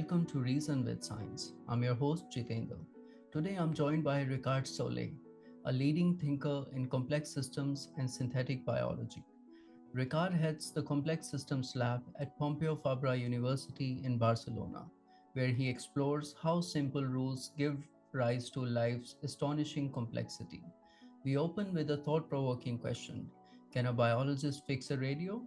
welcome to Reason with Science. I'm your host Jitendra. Today I'm joined by Ricard Solé, a leading thinker in complex systems and synthetic biology. Ricard heads the Complex Systems Lab at Pompeu Fabra University in Barcelona, where he explores how simple rules give rise to life's astonishing complexity. We open with a thought provoking question: can a biologist fix a radio?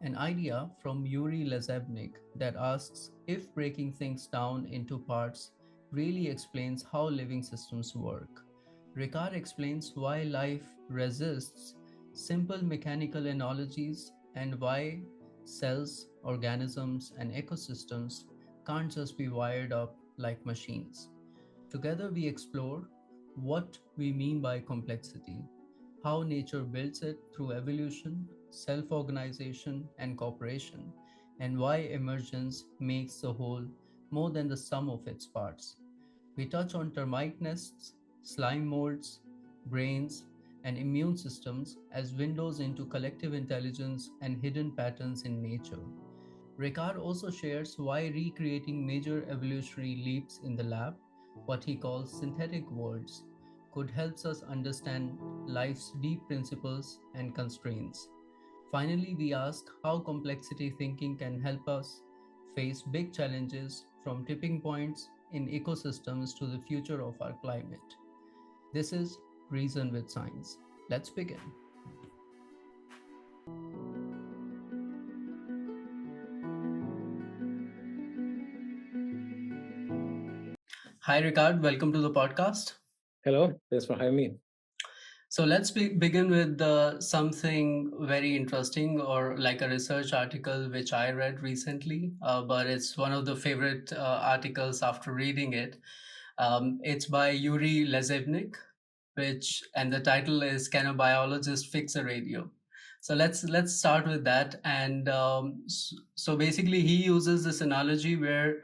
An idea from Yuri Lazebnik that asks if breaking things down into parts really explains how living systems work. Ricard explains why life resists simple mechanical analogies and why cells, organisms, and ecosystems can't just be wired up like machines. Together, we explore what we mean by complexity, how nature builds it through evolution, self organization, and cooperation, and why emergence makes the whole more than the sum of its parts. We touch on termite nests, slime molds, brains, and immune systems as windows into collective intelligence and hidden patterns in nature. Ricard also shares why recreating major evolutionary leaps in the lab, what he calls synthetic worlds, could help us understand life's deep principles and constraints. Finally, we ask how complexity thinking can help us face big challenges from tipping points in ecosystems to the future of our climate. This is Reason with Science. Let's begin. Hi, Ricard. Welcome to the podcast. Hello, thanks for having me. So let's begin with something very interesting, or like a research article which I read recently, but it's one of the favorite articles after reading it. It's by Yuri Lazebnik, and the title is "Can a Biologist Fix a Radio?" So let's start with that. And so basically, he uses this analogy where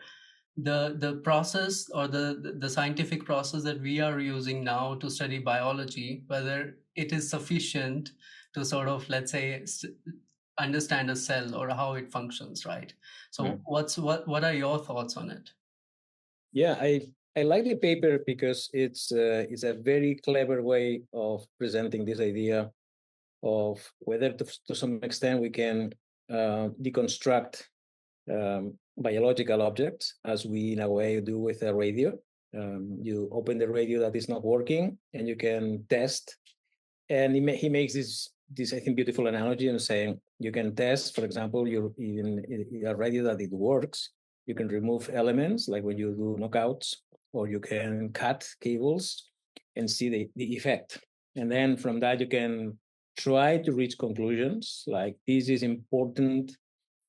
the process, or the scientific process that we are using now to study biology, whether it is sufficient to sort of, let's say, understand a cell or how it functions, right? So what are your thoughts on it? Yeah, I like the paper because it's a very clever way of presenting this idea of whether to some extent we can deconstruct biological objects, as we in a way do with a radio. You open the radio that is not working, and you can test. And he makes this I think beautiful analogy and saying you can test, for example, in a radio that it works. You can remove elements like when you do knockouts, or you can cut cables and see the effect. And then from that, you can try to reach conclusions like this is important,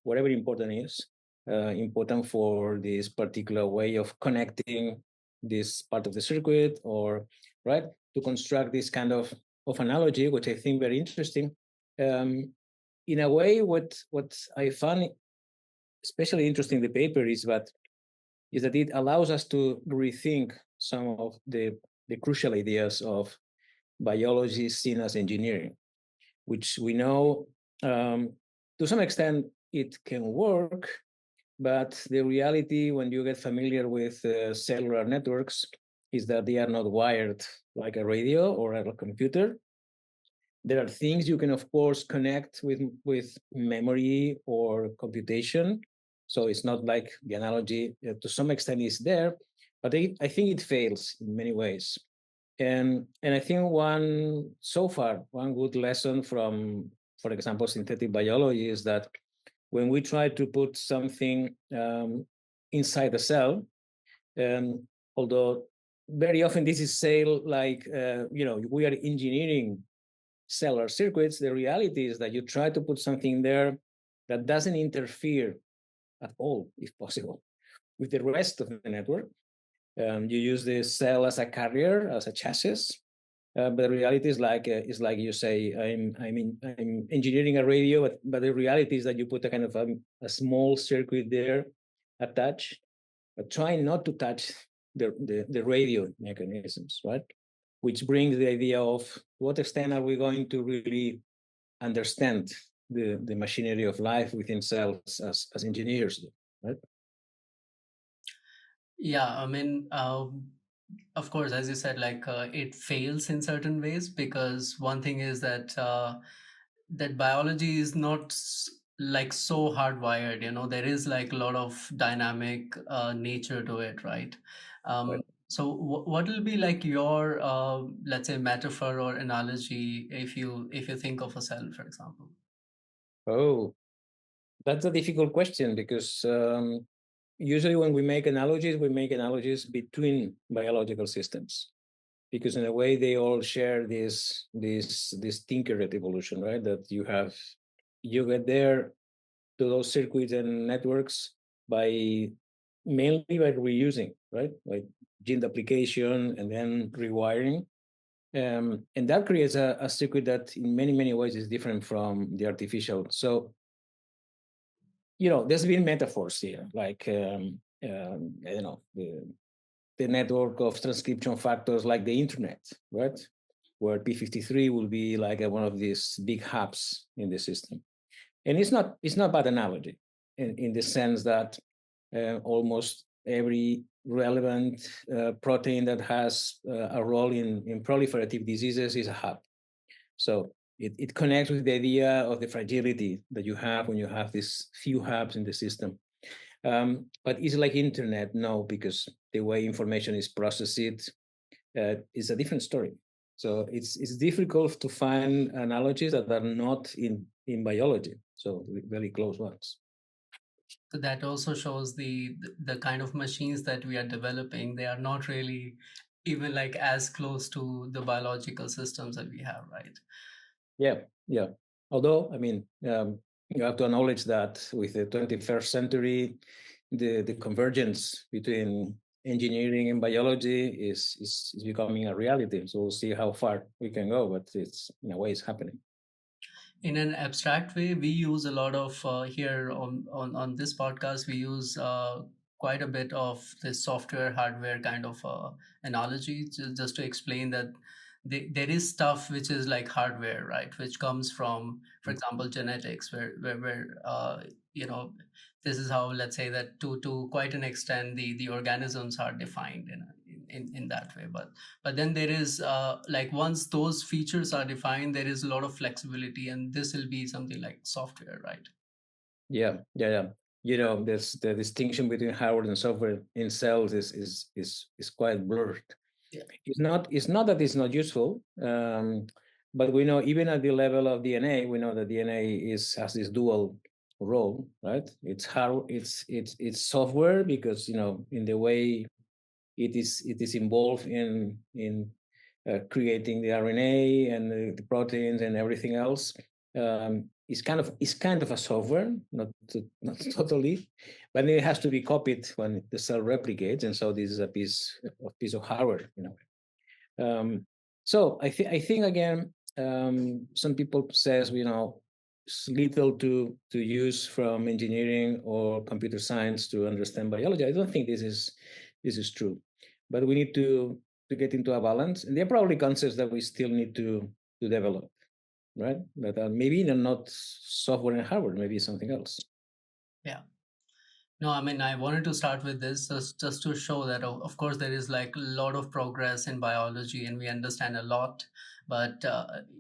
whatever important is, important for this particular way of connecting this part of the circuit, or right to construct this kind of analogy, which I think very interesting. In a way, what I found especially interesting in the paper is that it allows us to rethink some of the crucial ideas of biology seen as engineering, which we know to some extent it can work, but the reality when you get familiar with cellular networks is that they are not wired like a radio or a computer. There are things you can, of course, connect with memory or computation. So it's not like the analogy to some extent is there, but I think it fails in many ways. And I think one good lesson from, for example, synthetic biology is that when we try to put something inside the cell, although very often this is said like, we are engineering cellular circuits, the reality is that you try to put something there that doesn't interfere at all, if possible, with the rest of the network. You use the cell as a carrier, as a chassis, but the reality is like you say, I'm engineering a radio, but the reality is that you put a kind of a small circuit there attached, but trying not to touch the radio mechanisms, right? Which brings the idea of to what extent are we going to really understand the machinery of life within cells as engineers, right? Yeah, I mean, of course, as you said, like it fails in certain ways because one thing is that that biology is not like so hardwired. There is like a lot of dynamic nature to it, right? Right. So, what will be like your, let's say, metaphor or analogy if you think of a cell, for example? Oh, that's a difficult question because usually when we make analogies between biological systems because in a way they all share this tinkered evolution, right? That you get there to those circuits and networks by mainly by reusing, right? Like gene duplication and then rewiring. And that creates a circuit that in many ways is different from the artificial. So, there's been metaphors here, like, the network of transcription factors like the internet, right? Where P53 will be like one of these big hubs in the system. And it's not bad analogy in the sense that almost every relevant protein that has a role in proliferative diseases is a hub. So it connects with the idea of the fragility that you have when you have these few hubs in the system. But is it like internet? No, because the way information is processed is a different story. So it's difficult to find analogies that are not in biology. So very close ones. So that also shows the kind of machines that we are developing. They are not really even like as close to the biological systems that we have, right? Yeah, yeah. Although, I mean, you have to acknowledge that with the 21st century, the convergence between engineering and biology is becoming a reality. So we'll see how far we can go, but it's in a way it's happening. In an abstract way, we use a lot of here on this podcast, we use quite a bit of this software hardware kind of analogy just to explain that there is stuff which is like hardware, right, which comes from, for example, genetics, where this is how, let's say, that to quite an extent the organisms are defined in that way. But then there is like once those features are defined, there is a lot of flexibility, and this will be something like software, right? Yeah, yeah, yeah. There's the distinction between hardware and software in cells is quite blurred. Yeah. It's not that it's not useful, but we know even at the level of DNA, we know that DNA has this dual role, right? It's hard, it's software because in the way it is involved in creating the RNA and the proteins and everything else. It's kind of a software, not totally, but it has to be copied when the cell replicates, and so this is a piece of hardware. So I think again, some people says it's little to use from engineering or computer science to understand biology. I don't think this is true, but we need to get into a balance, and there are probably concepts that we still need to develop, right? But maybe they're not software and hardware, maybe something else. Yeah. No, I mean, I wanted to start with this just to show that, of course, there is like a lot of progress in biology and we understand a lot. But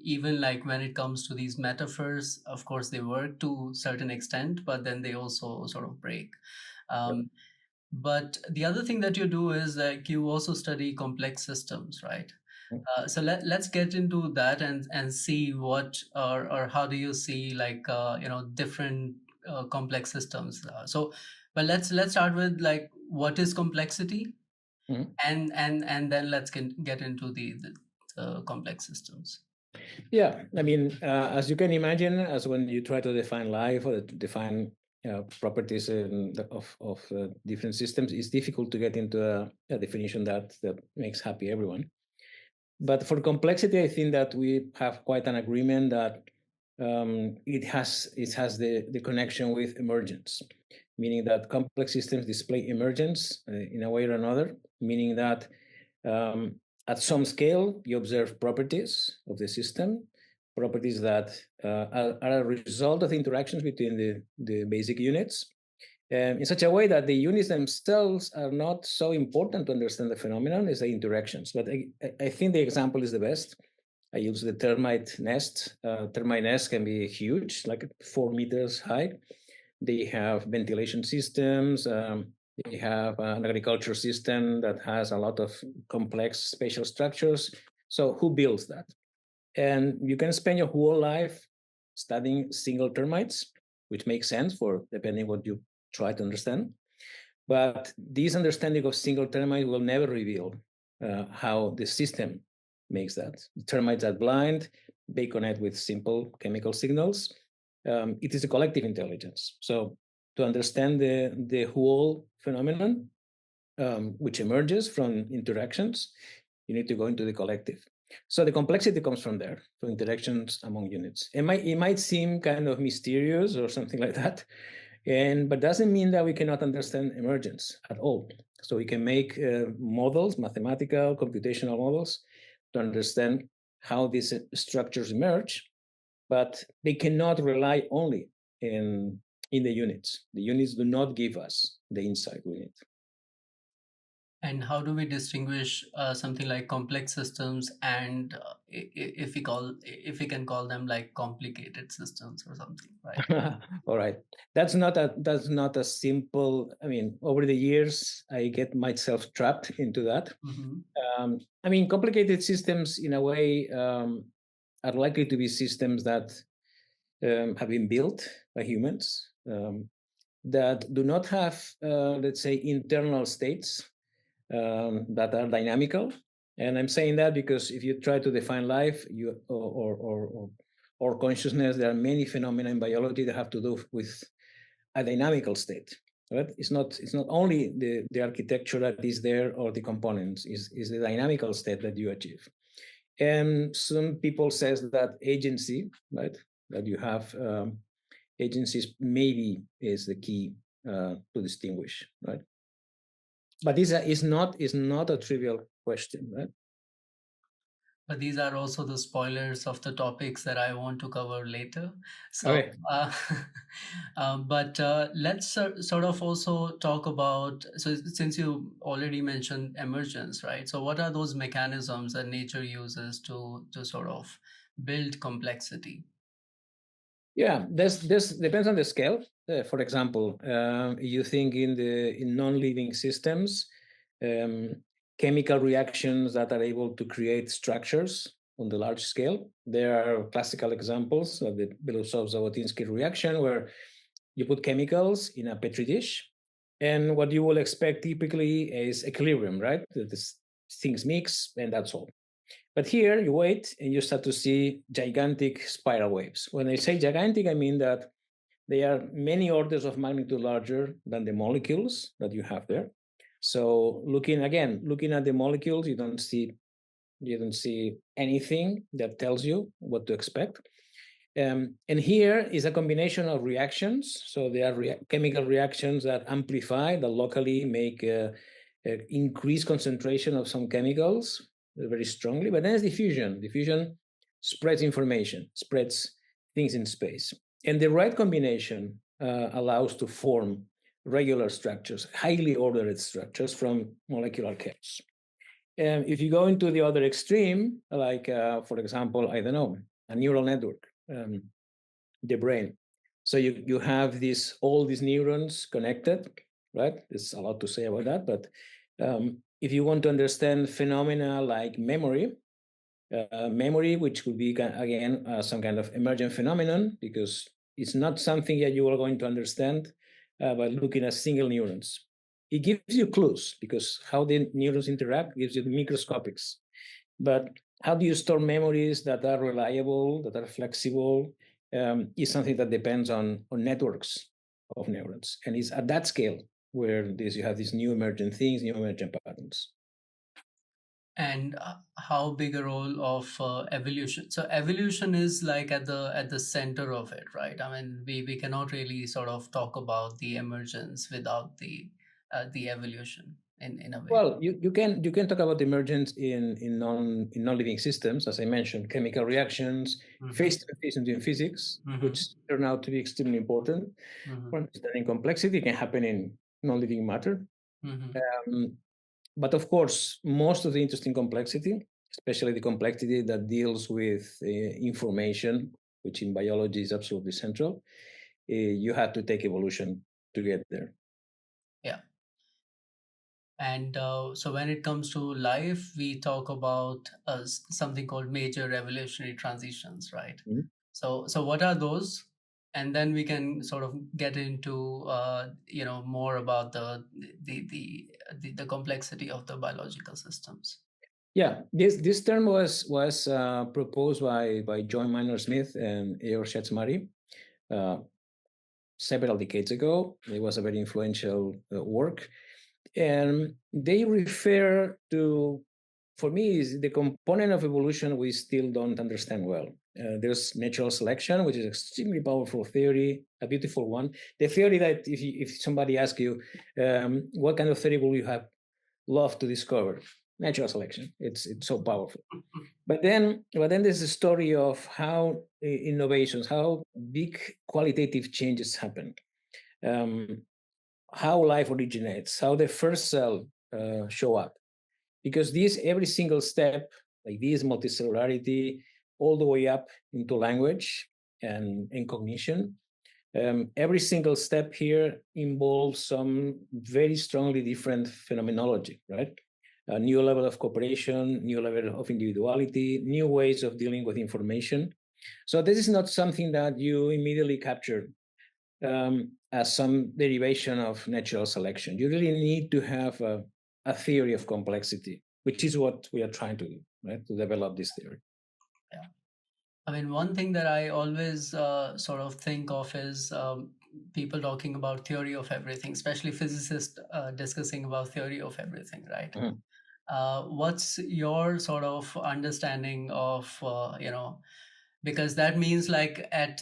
even like when it comes to these metaphors, of course, they work to certain extent, but then they also sort of break. Yep. But the other thing that you do is like you also study complex systems, right? So let's get into that and see what or how do you see like different complex systems. But let's start with like what is complexity, Mhm. and then let's get into the complex systems. Yeah, I mean, as you can imagine, as when you try to define life or to define properties of different systems, it's difficult to get into a definition that makes happy everyone. But for complexity, I think that we have quite an agreement that it has the connection with emergence, meaning that complex systems display emergence in a way or another, meaning that um, at some scale you observe properties of the system, properties that are a result of interactions between the basic units, in such a way that the units themselves are not so important to understand the phenomenon as the interactions. But I think the example is the best. I use the termite nest. Termite nest can be huge, like 4 meters high. They have ventilation systems. They have an agriculture system that has a lot of complex spatial structures. So who builds that? And you can spend your whole life studying single termites, which makes sense for depending what you try to understand. But this understanding of single termite will never reveal how the system makes that. The termites are blind. They connect with simple chemical signals. It is a collective intelligence. So to understand the whole phenomenon, which emerges from interactions, you need to go into the collective. So the complexity comes from there, from interactions among units. It might seem kind of mysterious or something like that, but doesn't mean that we cannot understand emergence at all. So we can make models, mathematical, computational models, to understand how these structures emerge, but they cannot rely only in the units. The units do not give us the insight we need. And how do we distinguish something like complex systems and if we can call them like complicated systems or something, right? All right, that's not a simple. I mean, over the years, I get myself trapped into that. Mm-hmm. I mean, complicated systems, in a way, are likely to be systems that have been built by humans that do not have, let's say, internal states that are dynamical. And I'm saying that because if you try to define life or consciousness, there are many phenomena in biology that have to do with a dynamical state. Right? It's not only the architecture that is there or the components, is the dynamical state that you achieve. And some people says that agency, right, that you have agencies maybe is the key to distinguish, right? But this is not a trivial question, right? But these are also the spoilers of the topics that I want to cover later. So, okay. But let's sort of also talk about, so since you already mentioned emergence, right? So what are those mechanisms that nature uses to sort of build complexity? Yeah, this depends on the scale. For example, you think in non-living systems, chemical reactions that are able to create structures on the large scale. There are classical examples of the Belousov-Zhabotinsky reaction, where you put chemicals in a petri dish, and what you will expect typically is equilibrium, right? Things mix, and that's all. But here you wait and you start to see gigantic spiral waves. When I say gigantic, I mean that they are many orders of magnitude larger than the molecules that you have there. So looking at the molecules, you don't see anything that tells you what to expect. And here is a combination of reactions. So there are chemical reactions that amplify, that locally make increased concentration of some chemicals very strongly. But then there's diffusion. Diffusion spreads information, spreads things in space. And the right combination allows to form regular structures, highly ordered structures from molecular chaos. If you go into the other extreme, like, for example, I don't know, a neural network, the brain. So you have all these neurons connected, right? There's a lot to say about that, but if you want to understand phenomena like memory, which could be, again, some kind of emergent phenomenon, because it's not something that you are going to understand by looking at single neurons. It gives you clues, because how the neurons interact gives you the microscopics. But how do you store memories that are reliable, that are flexible, is something that depends on networks of neurons. And it's at that scale where you have these new emergent things, new emergent patterns. And how big a role of evolution? So evolution is like at the center of it, right? I mean, we cannot really sort of talk about the emergence without the evolution. in a way? Well, you can talk about emergence in non-living systems, as I mentioned, chemical reactions, phase transitions in physics, which turn out to be extremely important for understanding complexity. It can happen in non-living matter. But of course, most of the interesting complexity, especially the complexity that deals with information, which in biology is absolutely central, you have to take evolution to get there. Yeah. And so when it comes to life, we talk about something called major evolutionary transitions, right? So what are those? And then we can sort of get into more about the complexity of the biological systems. Yeah, this term was proposed by John Maynard Smith and Eor Shetzmari several decades ago. It was a very influential work, and they refer to, for me, is the component of evolution we still don't understand well. There's natural selection, which is extremely powerful theory, a beautiful one. The theory that if somebody asks you, what kind of theory will you have loved to discover? Natural selection. It's so powerful. But then there's the story of how innovations, how big qualitative changes happen, how life originates, how the first cell show up. Because every single step, like this multicellularity, all the way up into language and cognition, every single step here involves some very strongly different phenomenology, right? A new level of cooperation, new level of individuality, new ways of dealing with information. So this is not something that you immediately capture as some derivation of natural selection. You really need to have a theory of complexity, which is what we are trying to do, right? To develop this theory. Yeah. I mean, one thing that I always sort of think of is people talking about theory of everything, especially physicists discussing about theory of everything, right? What's your sort of understanding of, because that means like at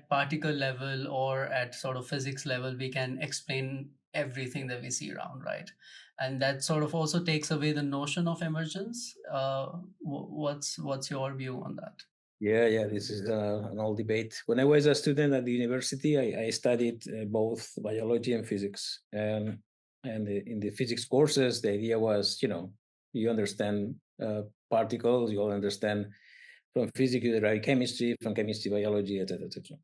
particle level or at sort of physics level, we can explain everything that we see around, right? And that sort of also takes away the notion of emergence. What's your view on that? Yeah, this is an old debate. When I was a student at the university, I studied both biology and physics. And in the physics courses, the idea was, you understand particles, you all understand from physics, you derive chemistry, from chemistry, biology, etc., etc.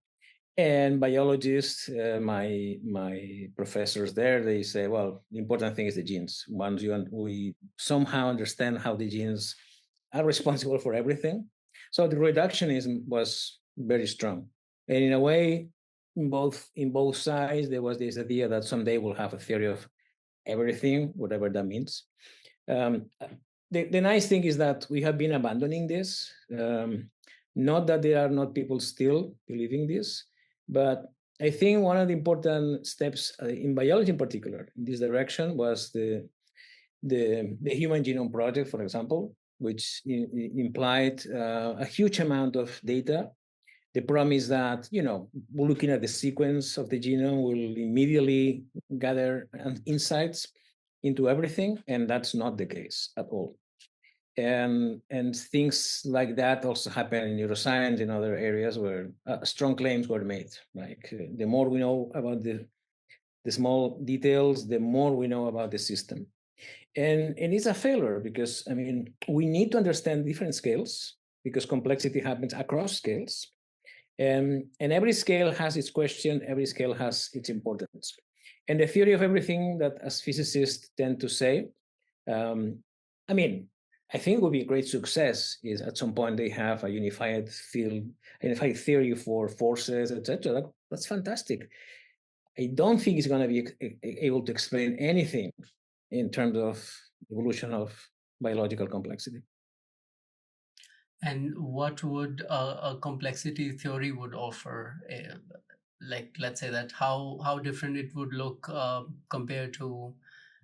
And biologists, my professors there, they say, well, the important thing is the genes. Once we somehow understand how the genes are responsible for everything. So the reductionism was very strong. And in a way, in both sides, there was this idea that someday we'll have a theory of everything, whatever that means. The nice thing is that we have been abandoning this. Not that there are not people still believing this, but I think one of the important steps in biology in particular in this direction was the Human Genome Project, for example, which implied a huge amount of data. The promise that, looking at the sequence of the genome will immediately gather insights into everything, and that's not the case at all. And things like that also happen in neuroscience and other areas where strong claims were made. Like the more we know about the small details, the more we know about the system. And it's a failure because, we need to understand different scales because complexity happens across scales. And every scale has its question, every scale has its importance. And the theory of everything that as physicists tend to say, I think would be a great success is at some point they have a unified field, unified theory for forces, etc. That's fantastic. I don't think it's going to be able to explain anything in terms of evolution of biological complexity. And what would a complexity theory would offer? Like, let's say that how different it would look compared to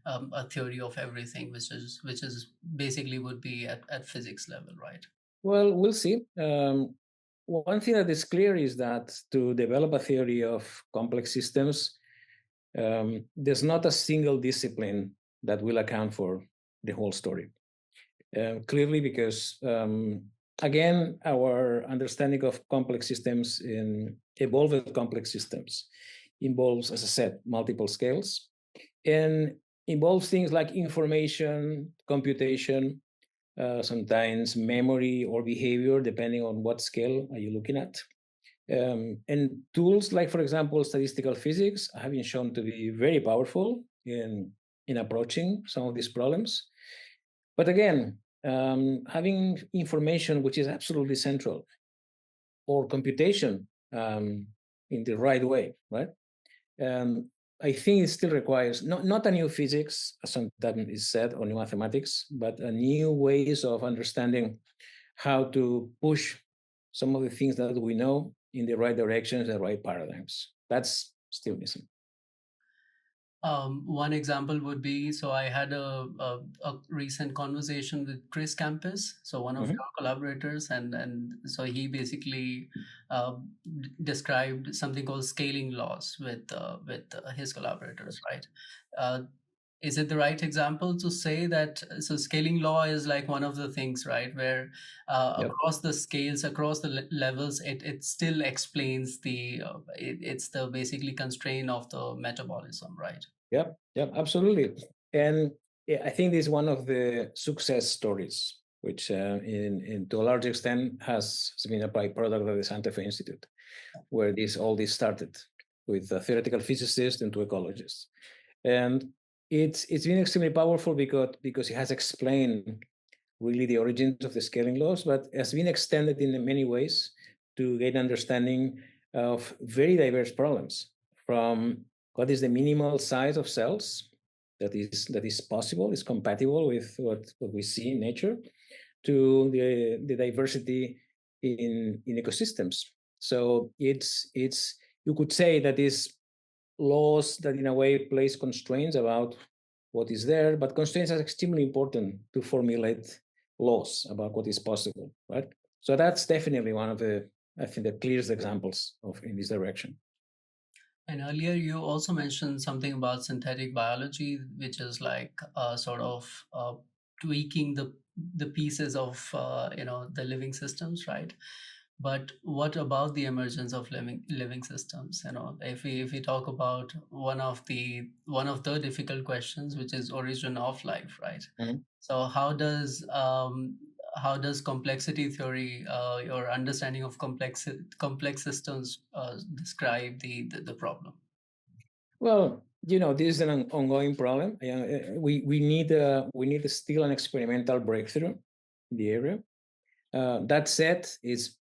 a theory of everything, which is basically would be at physics level, right? Well, we'll see. One thing that is clear is that to develop a theory of complex systems, there's not a single discipline that will account for the whole story. Clearly, because again, our understanding of complex systems in evolved complex systems involves, as I said, multiple scales, and involves things like information, computation, sometimes memory or behavior, depending on what scale are you looking at. And tools like, for example, statistical physics have been shown to be very powerful in approaching some of these problems. But again, having information which is absolutely central, or computation in the right way, right? I think it still requires not a new physics, as sometimes is said, or new mathematics, but a new ways of understanding how to push some of the things that we know in the right directions, the right paradigms. That's still missing. One example would be, so I had a recent conversation with Chris Campus, so one of your collaborators, and so he basically described something called scaling laws with his collaborators, right? Is it the right example to say that, so scaling law is like one of the things, right, where across the scales, across the levels, it still explains the it's the basically constraint of the metabolism, right? Yep, absolutely. And yeah, I think this is one of the success stories, which to a large extent has been a byproduct of the Santa Fe Institute, where all this started with a theoretical physicist and two ecologists. And it's been extremely powerful because it has explained really the origins of the scaling laws, but has been extended in many ways to get understanding of very diverse problems, from what is the minimal size of cells that is possible, is compatible with what we see in nature, to the diversity in ecosystems. So it's you could say that these laws that in a way place constraints about what is there, but constraints are extremely important to formulate laws about what is possible, right? So that's definitely one of the, I think, the clearest examples of in this direction. And earlier you also mentioned something about synthetic biology, which is like sort of tweaking the pieces of the living systems, right? But what about the emergence of living systems? If we talk about one of the difficult questions, which is origin of life, right? Mm-hmm. So how does complexity theory, your understanding of complex systems, describe the problem? Well, this is an ongoing problem. We need still an experimental breakthrough in the area. That said,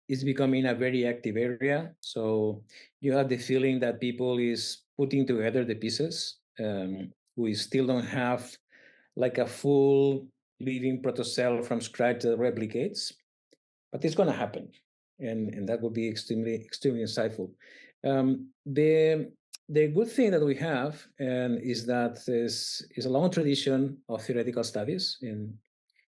it's becoming a very active area. So you have the feeling that people is putting together the pieces. We still don't have like a full living protocell from scratch that replicates, but it's going to happen, and that would be extremely insightful. The good thing that we have is that there's is a long tradition of theoretical studies in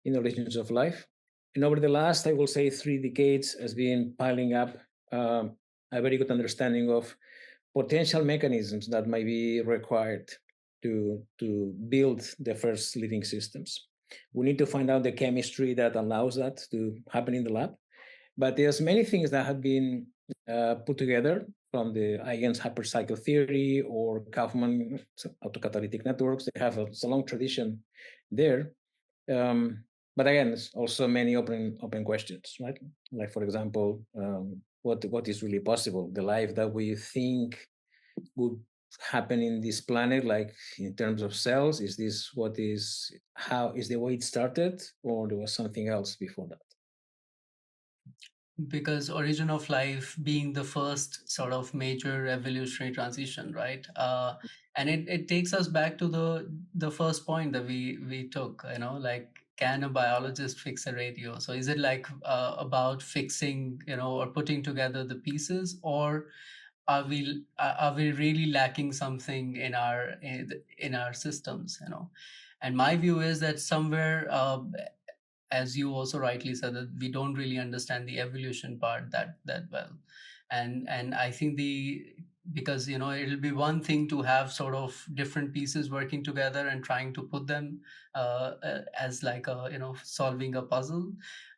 origins of life. And over the last, I will say, 3 decades, has been piling up a very good understanding of potential mechanisms that might be required to build the first living systems. We need to find out the chemistry that allows that to happen in the lab. But there's many things that have been put together from the Huygens hypercycle theory or Kaufman autocatalytic networks. They have a long tradition there. But again, there's also many open questions, right? Like, for example, what is really possible? The life that we think would happen in this planet, like in terms of cells, is this how is the way it started, or there was something else before that? Because origin of life being the first sort of major evolutionary transition, right? And it takes us back to the first point that we took, like, can a biologist fix a radio? So is it like about fixing, or putting together the pieces, or are we really lacking something in our systems? And my view is that somewhere, as you also rightly said, that we don't really understand the evolution part that well. And I think because it'll be one thing to have sort of different pieces working together and trying to put them as like a solving a puzzle,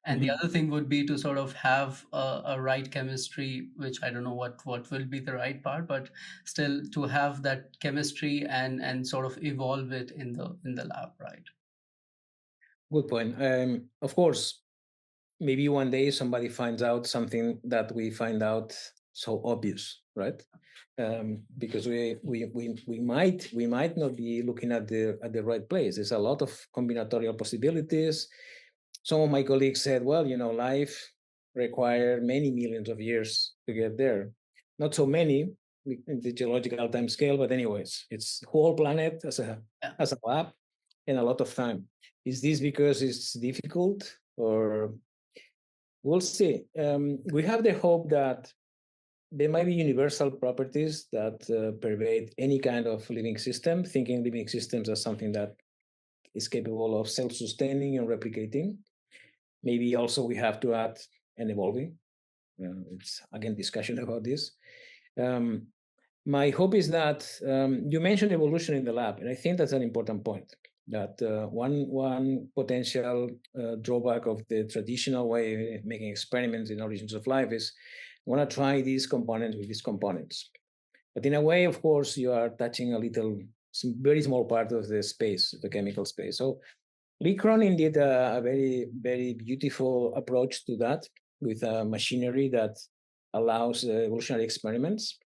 and the other thing would be to sort of have a right chemistry, which I don't know what will be the right part, but still to have that chemistry and sort of evolve it in the lab, right? Good point. Of course, maybe one day somebody finds out something that we find out so obvious, right? Because we might not be looking at the right place. There's a lot of combinatorial possibilities. Some of my colleagues said, well, life required many millions of years to get there. Not so many in the geological time scale, but anyways, it's whole planet as a lab and a lot of time. Is this because it's difficult, or we'll see? We have the hope that there might be universal properties that pervade any kind of living system, thinking living systems as something that is capable of self-sustaining and replicating. Maybe also we have to add and evolving. It's again discussion about this. My hope is that you mentioned evolution in the lab, and I think that's an important point. That one potential drawback of the traditional way of making experiments in origins of life is I want to try these components with these components. But in a way, of course, you are touching some very small part of the space, the chemical space. So Lee Cronin did a very, very beautiful approach to that with a machinery that allows evolutionary experiments.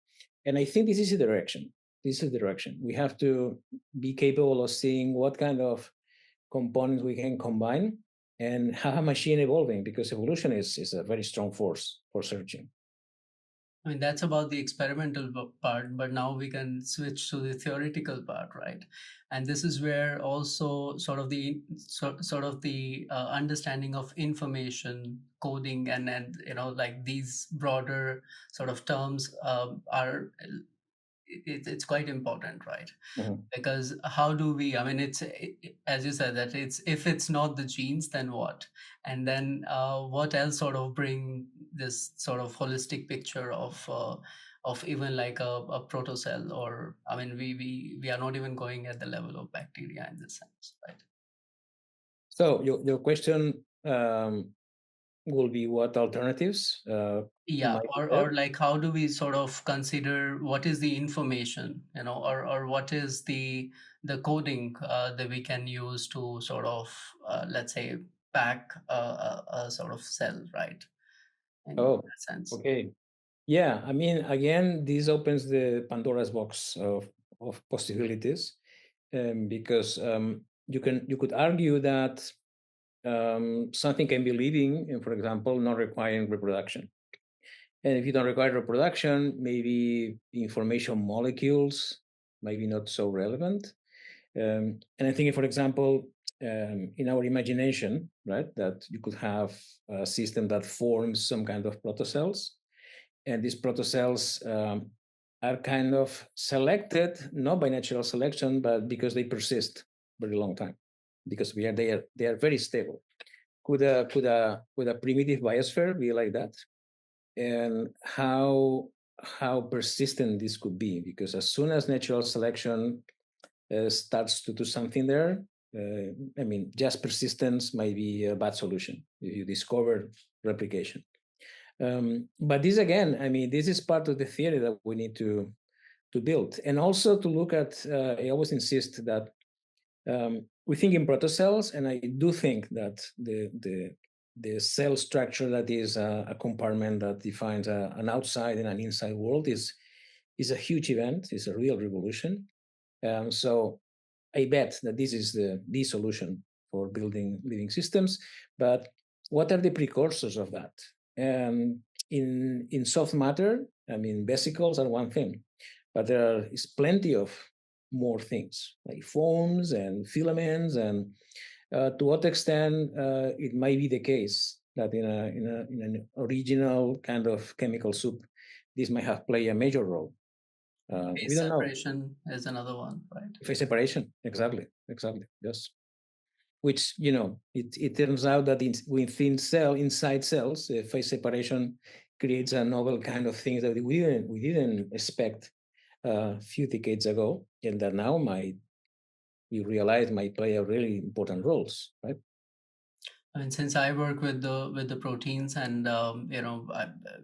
And I think this is the direction. This is the direction. We have to be capable of seeing what kind of components we can combine and have a machine evolving, because evolution is a very strong force for searching. I mean, that's about the experimental part, but now we can switch to the theoretical part, right? And this is where also sort of the understanding of information, coding, and like these broader sort of terms are it's quite important, right? Because how do we, I mean, as you said, that if it's not the genes, then what? And then what else sort of bring this sort of holistic picture of even like a protocell, or I mean, we are not even going at the level of bacteria in this sense, right? So your question will be what alternatives? Or like how do we sort of consider what is the information, or what is the coding that we can use to sort of let's say pack a sort of cell, right? In that sense. Okay. Yeah, I mean, again, this opens the Pandora's box of possibilities, because you could argue that something can be living and, for example, not requiring reproduction. And if you don't require reproduction, maybe information molecules might be not so relevant. And I think, for example, in our imagination, right, that you could have a system that forms some kind of protocells, and these protocells are kind of selected not by natural selection, but because they persist very long time, because they are very stable. Could a primitive biosphere be like that? And how persistent this could be? Because as soon as natural selection starts to do something there, I mean, just persistence might be a bad solution if you discover replication. But this again, I mean, this is part of the theory that we need to build, and also to look at. I always insist that we think in protocells, and I do think that the cell structure that is a compartment that defines an outside and an inside world is a huge event. It's a real revolution. So I bet that this is the solution for building living systems. But what are the precursors of that? In soft matter, I mean, vesicles are one thing, but there is plenty of more things like foams and filaments, and to what extent it might be the case that in an original kind of chemical soup, this might have played a major role. We don't know. Separation is another one, right? Phase separation, exactly, yes. Which it turns out that inside cells, phase separation creates a novel kind of things that we didn't expect a few decades ago, and that now we realize might play a really important roles, right? And since I work with the proteins, and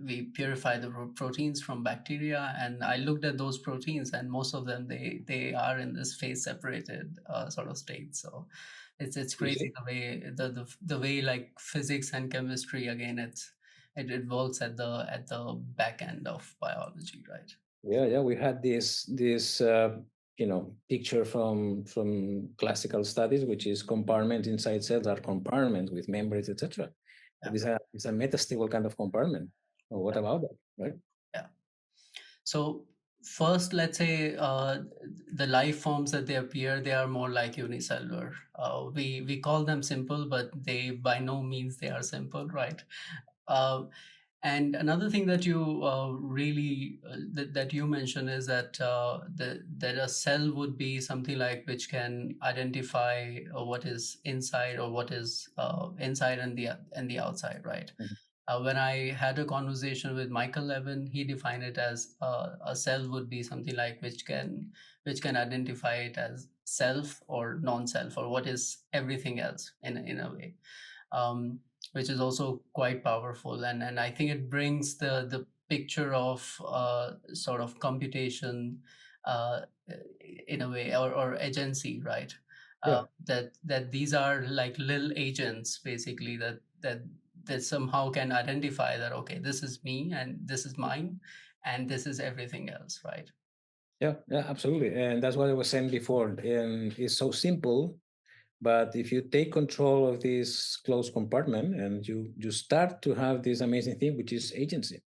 we purify the proteins from bacteria, and I looked at those proteins, and most of them they are in this phase separated sort of state. So it's crazy the way the way like physics and chemistry, again, it works at the back end of biology, right? Yeah, we had this picture from classical studies, which is compartments inside cells are compartments with membranes, etc. Yeah. It's a metastable kind of compartment. Well, what about that, right? Yeah. So first, let's say the life forms that they appear, they are more like unicellular. We call them simple, but they by no means they are simple, right? Uh, and another thing that you really that you mentioned is that that a cell would be something like which can identify what is inside or what is inside and the outside, right? When I had a conversation with Michael Levin, he defined it as a cell would be something like which can identify it as self or non-self, or what is everything else in a way, um, which is also quite powerful. And I think it brings the picture of sort of computation uh, in a way, or agency, right? Yeah, That these are like little agents, basically, that somehow can identify that, okay, this is me and this is mine and this is everything else, right? yeah, absolutely. And that's what I was saying before. And it's so simple, but if you take control of this closed compartment and you start to have this amazing thing, which is agency.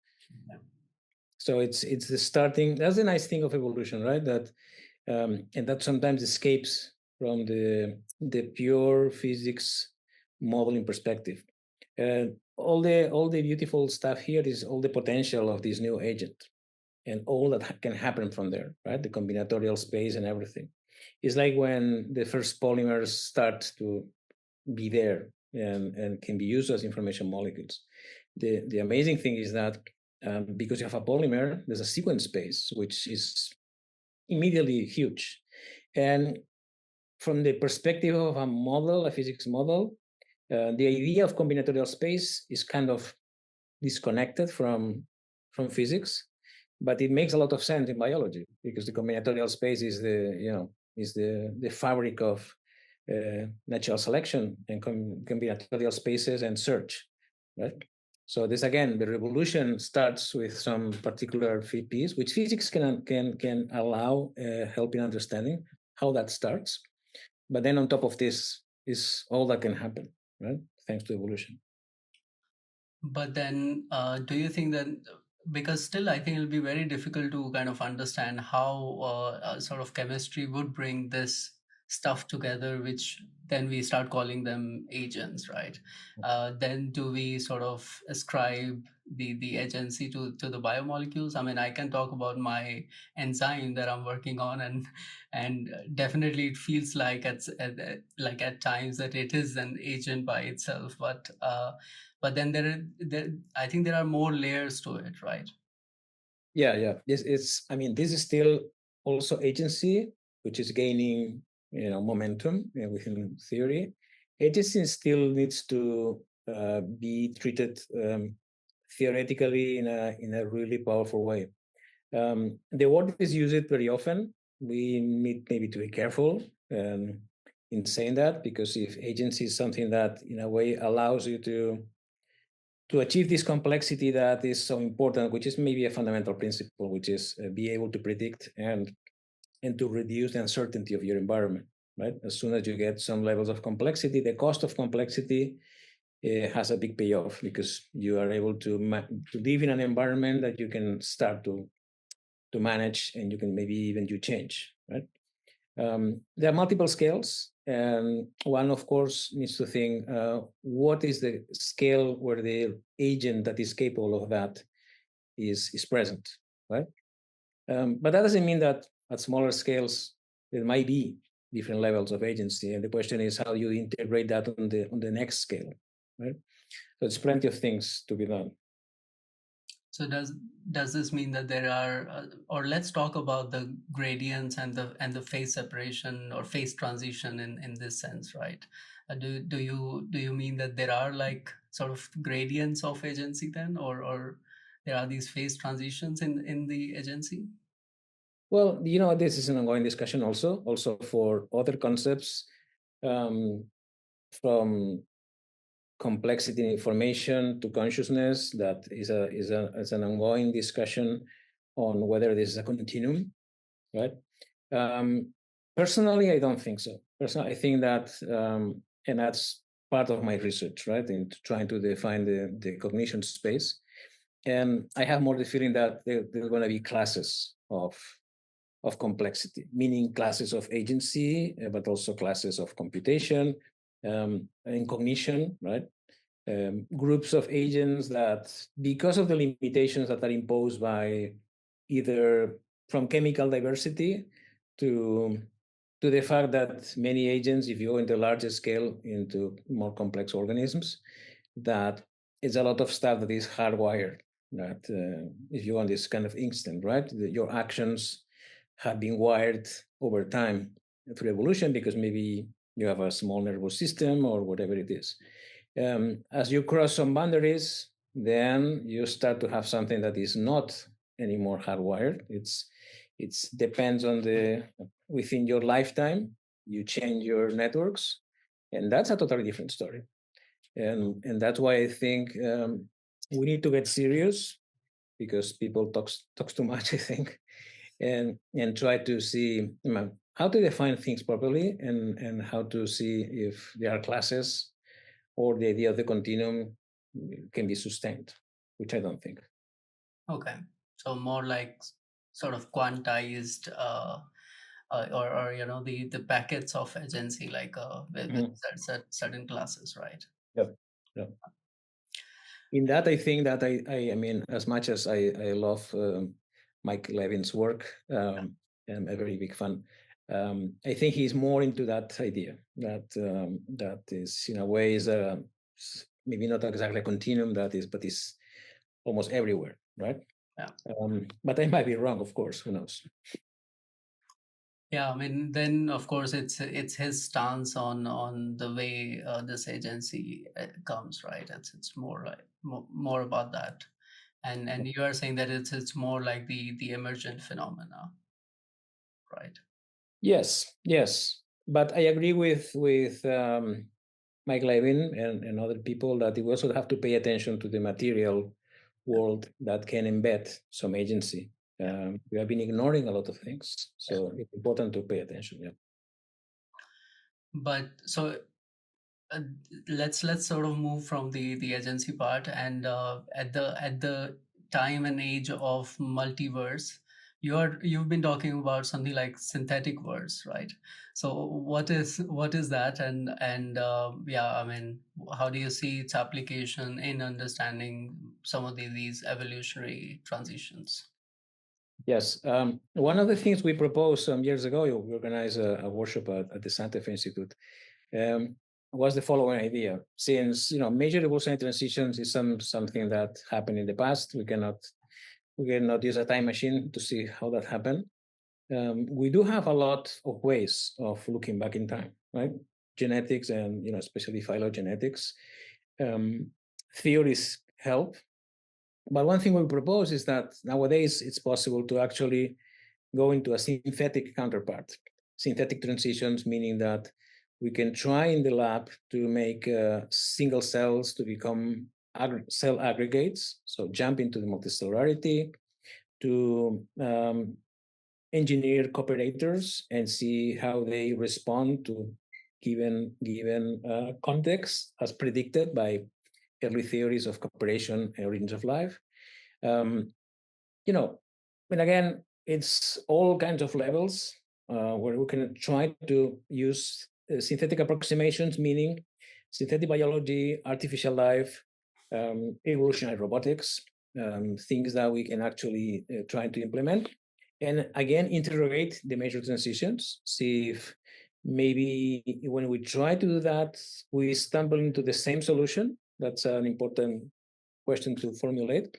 Yeah. So it's the starting. That's the nice thing of evolution, right? That and that sometimes escapes from the pure physics modeling perspective. All the beautiful stuff here is all the potential of this new agent and all that can happen from there, right? The combinatorial space and everything. It's like when the first polymers start to be there and can be used as information molecules. The amazing thing is that because you have a polymer, there's a sequence space, which is immediately huge. And from the perspective of a model, a physics model, the idea of combinatorial space is kind of disconnected from physics, but it makes a lot of sense in biology because the combinatorial space is the fabric of natural selection and combinatorial spaces and search, right? So this again, the revolution starts with some particular piece, which physics can allow help in understanding how that starts. But then on top of this is all that can happen, right? Thanks to evolution. But then, do you think that, because still I think it'll be very difficult to kind of understand how sort of chemistry would bring this stuff together, which then we start calling them agents, right? Then do we sort of ascribe the agency to the biomolecules? I mean, I can talk about my enzyme that I'm working on, and definitely it feels like like at times that it is an agent by itself, but then I think there are more layers to it, right? Yeah. I mean, this is still also agency, which is gaining, momentum within theory. Agency still needs to be treated theoretically in a really powerful way. The word is used very often. We need maybe to be careful in saying that, because if agency is something that in a way allows you to achieve this complexity that is so important, which is maybe a fundamental principle, which is be able to predict and to reduce the uncertainty of your environment, right? As soon as you get some levels of complexity, the cost of complexity has a big payoff because you are able to live in an environment that you can start to manage, and you can maybe even do change, right? There are multiple scales, and one, of course, needs to think what is the scale where the agent that is capable of that is present, right? But that doesn't mean that at smaller scales there might be different levels of agency, and the question is how you integrate that on the next scale, right? So it's plenty of things to be done. So does this mean that there are, or let's talk about the gradients and the phase separation or phase transition in this sense, right? Do you mean that there are like sort of gradients of agency then, or there are these phase transitions in the agency? Well, this is an ongoing discussion also for other concepts, from complexity in information to consciousness. That is an ongoing discussion on whether this is a continuum, right? Personally, I don't think so. Personally, I think that, and that's part of my research, right, in trying to define the cognition space. And I have more the feeling that there are going to be classes of complexity, meaning classes of agency, but also classes of computation and cognition, right? Groups of agents that, because of the limitations that are imposed by either from chemical diversity to the fact that many agents, if you go into larger scale, into more complex organisms, that it's a lot of stuff that is hardwired. That if you want this kind of instant, right? Your actions have been wired over time through evolution because maybe you have a small nervous system or whatever it is. As you cross some boundaries, then you start to have something that is not anymore hardwired. It depends on within your lifetime, you change your networks, and that's a totally different story. And that's why I think we need to get serious, because people talks too much, I think, and try to see how to define things properly and how to see if there are classes or the idea of the continuum can be sustained, which I don't think. Okay, so more like sort of quantized or the packets of agency, like with certain classes, right? Yep. Yep. In that, I think that I mean, as much as I love Mike Levin's work, I'm a very big fan. I think he's more into that idea that is, in a way, is maybe not exactly a continuum, but is almost everywhere, right? Yeah. But I might be wrong, of course. Who knows? Yeah, I mean, then of course it's his stance on the way this agency comes, right? It's more like more about that, and you are saying that it's more like the emergent phenomena, right? Yes, but I agree with Mike Levin and other people that we also have to pay attention to the material world that can embed some agency. We have been ignoring a lot of things, so it's important to pay attention. Yeah. But so let's sort of move from the agency part, and at the time and age of multiverse, you've been talking about something like synthetic verse, right? So what is that, and yeah, I mean, how do you see its application in understanding some of these evolutionary transitions? Yes, one of the things we proposed some years ago, we organized a workshop at the Santa Fe Institute, was the following idea. Since major evolutionary transitions is something that happened in the past, we cannot use a time machine to see how that happened. We do have a lot of ways of looking back in time, right? Genetics and especially phylogenetics. Theories help, but one thing we propose is that nowadays it's possible to actually go into a synthetic counterpart. Synthetic transitions, meaning that we can try in the lab to make single cells to become cell aggregates, so jump into the multicellularity, to engineer cooperators and see how they respond to given context as predicted by early theories of cooperation and origins of life. And again, it's all kinds of levels where we can try to use synthetic approximations, meaning synthetic biology, artificial life, evolutionary robotics, things that we can actually try to implement. And again, interrogate the major transitions, see if maybe when we try to do that, we stumble into the same solution. That's an important question to formulate.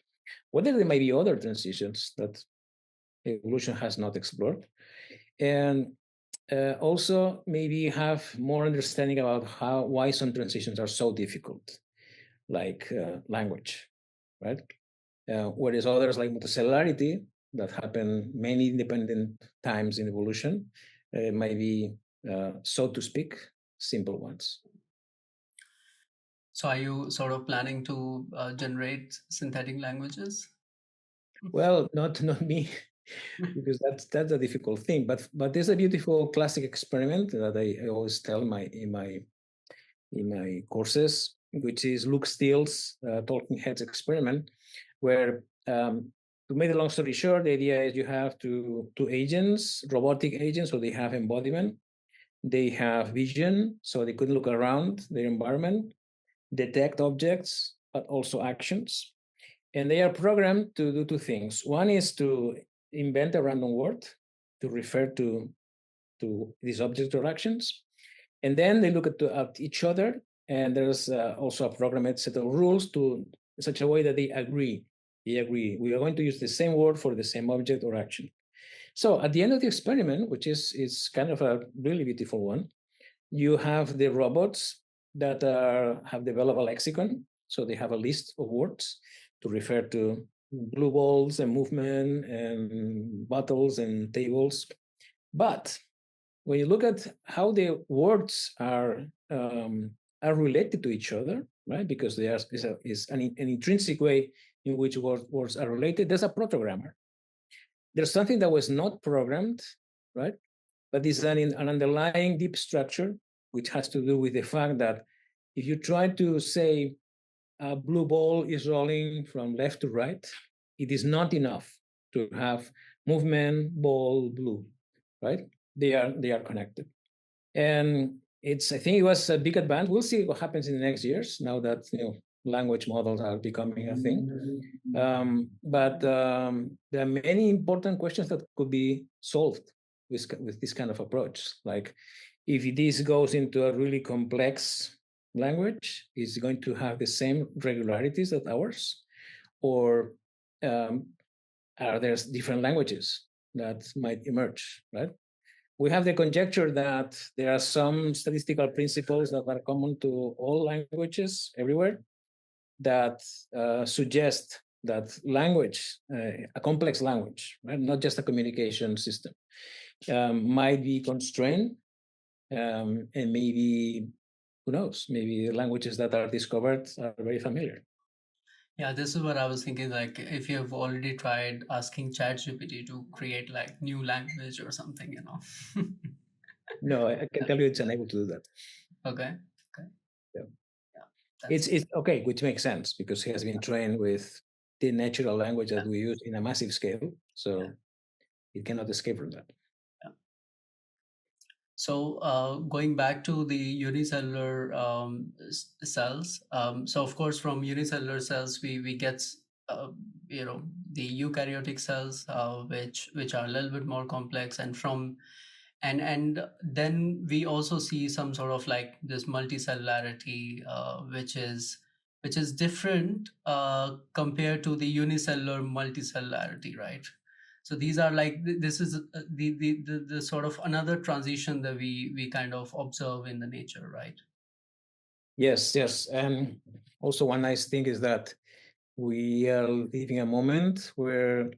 whether there may be other transitions that evolution has not explored, and also maybe have more understanding about why some transitions are so difficult, like language, right? Whereas others like multicellularity that happen many independent times in evolution might be, so to speak, simple ones. So are you sort of planning to generate synthetic languages? Well, not me, because that's a difficult thing. But there's a beautiful classic experiment that I always tell in my courses, which is Luke Steele's Talking Heads experiment, where to make the long story short, the idea is you have two agents, robotic agents, so they have embodiment, they have vision, so they could look around their environment, detect objects, but also actions. And they are programmed to do two things. One is to invent a random word to refer to these objects or actions. And then they look at each other, and there's also a programmed set of rules to such a way that they agree. They agree. We are going to use the same word for the same object or action. So at the end of the experiment, which is kind of a really beautiful one, you have the robots that have developed a lexicon. So they have a list of words to refer to blue balls and movement and bottles and tables. But when you look at how the words are related to each other, right? Because there is an intrinsic way in which words are related. There's a protogrammer. There's something that was not programmed, right? But is an underlying deep structure, which has to do with the fact that if you try to say a blue ball is rolling from left to right, it is not enough to have movement, ball, blue, right? They are connected. And I think it was a big advance. We'll see what happens in the next years now that language models are becoming a thing. But there are many important questions that could be solved with this kind of approach. Like if this goes into a really complex language, is it going to have the same regularities as ours? Or are there different languages that might emerge, right? We have the conjecture that there are some statistical principles that are common to all languages everywhere that suggest that language, a complex language, right, not just a communication system, might be constrained, and maybe, who knows, maybe languages that are discovered are very familiar. Yeah, this is what I was thinking. Like, if you've already tried asking ChatGPT to create like new language or something, No, I can tell you it's unable to do that. Okay. Yeah. Yeah. It's okay, which makes sense because he has been trained with the natural language that we use in a massive scale, so it cannot escape from that. So going back to the unicellular cells, so of course from unicellular cells we get the eukaryotic cells, which are a little bit more complex, and then we also see some sort of like this multicellularity, which is different compared to the unicellular multicellularity, right? So these are like this is the sort of another transition that we kind of observe in the nature, right? Yes, and also one nice thing is that we are living a moment where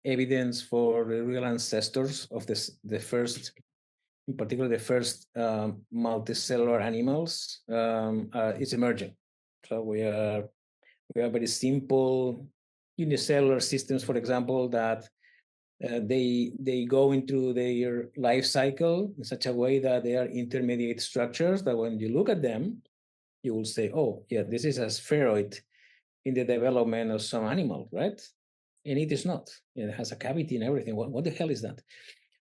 evidence for the real ancestors of the first, in particular the first multicellular animals, is emerging. So we have very simple unicellular systems, for example, that they go into their life cycle in such a way that they are intermediate structures that when you look at them, you will say, oh, yeah, this is a spheroid in the development of some animal, right? And it is not. It has a cavity and everything. What the hell is that?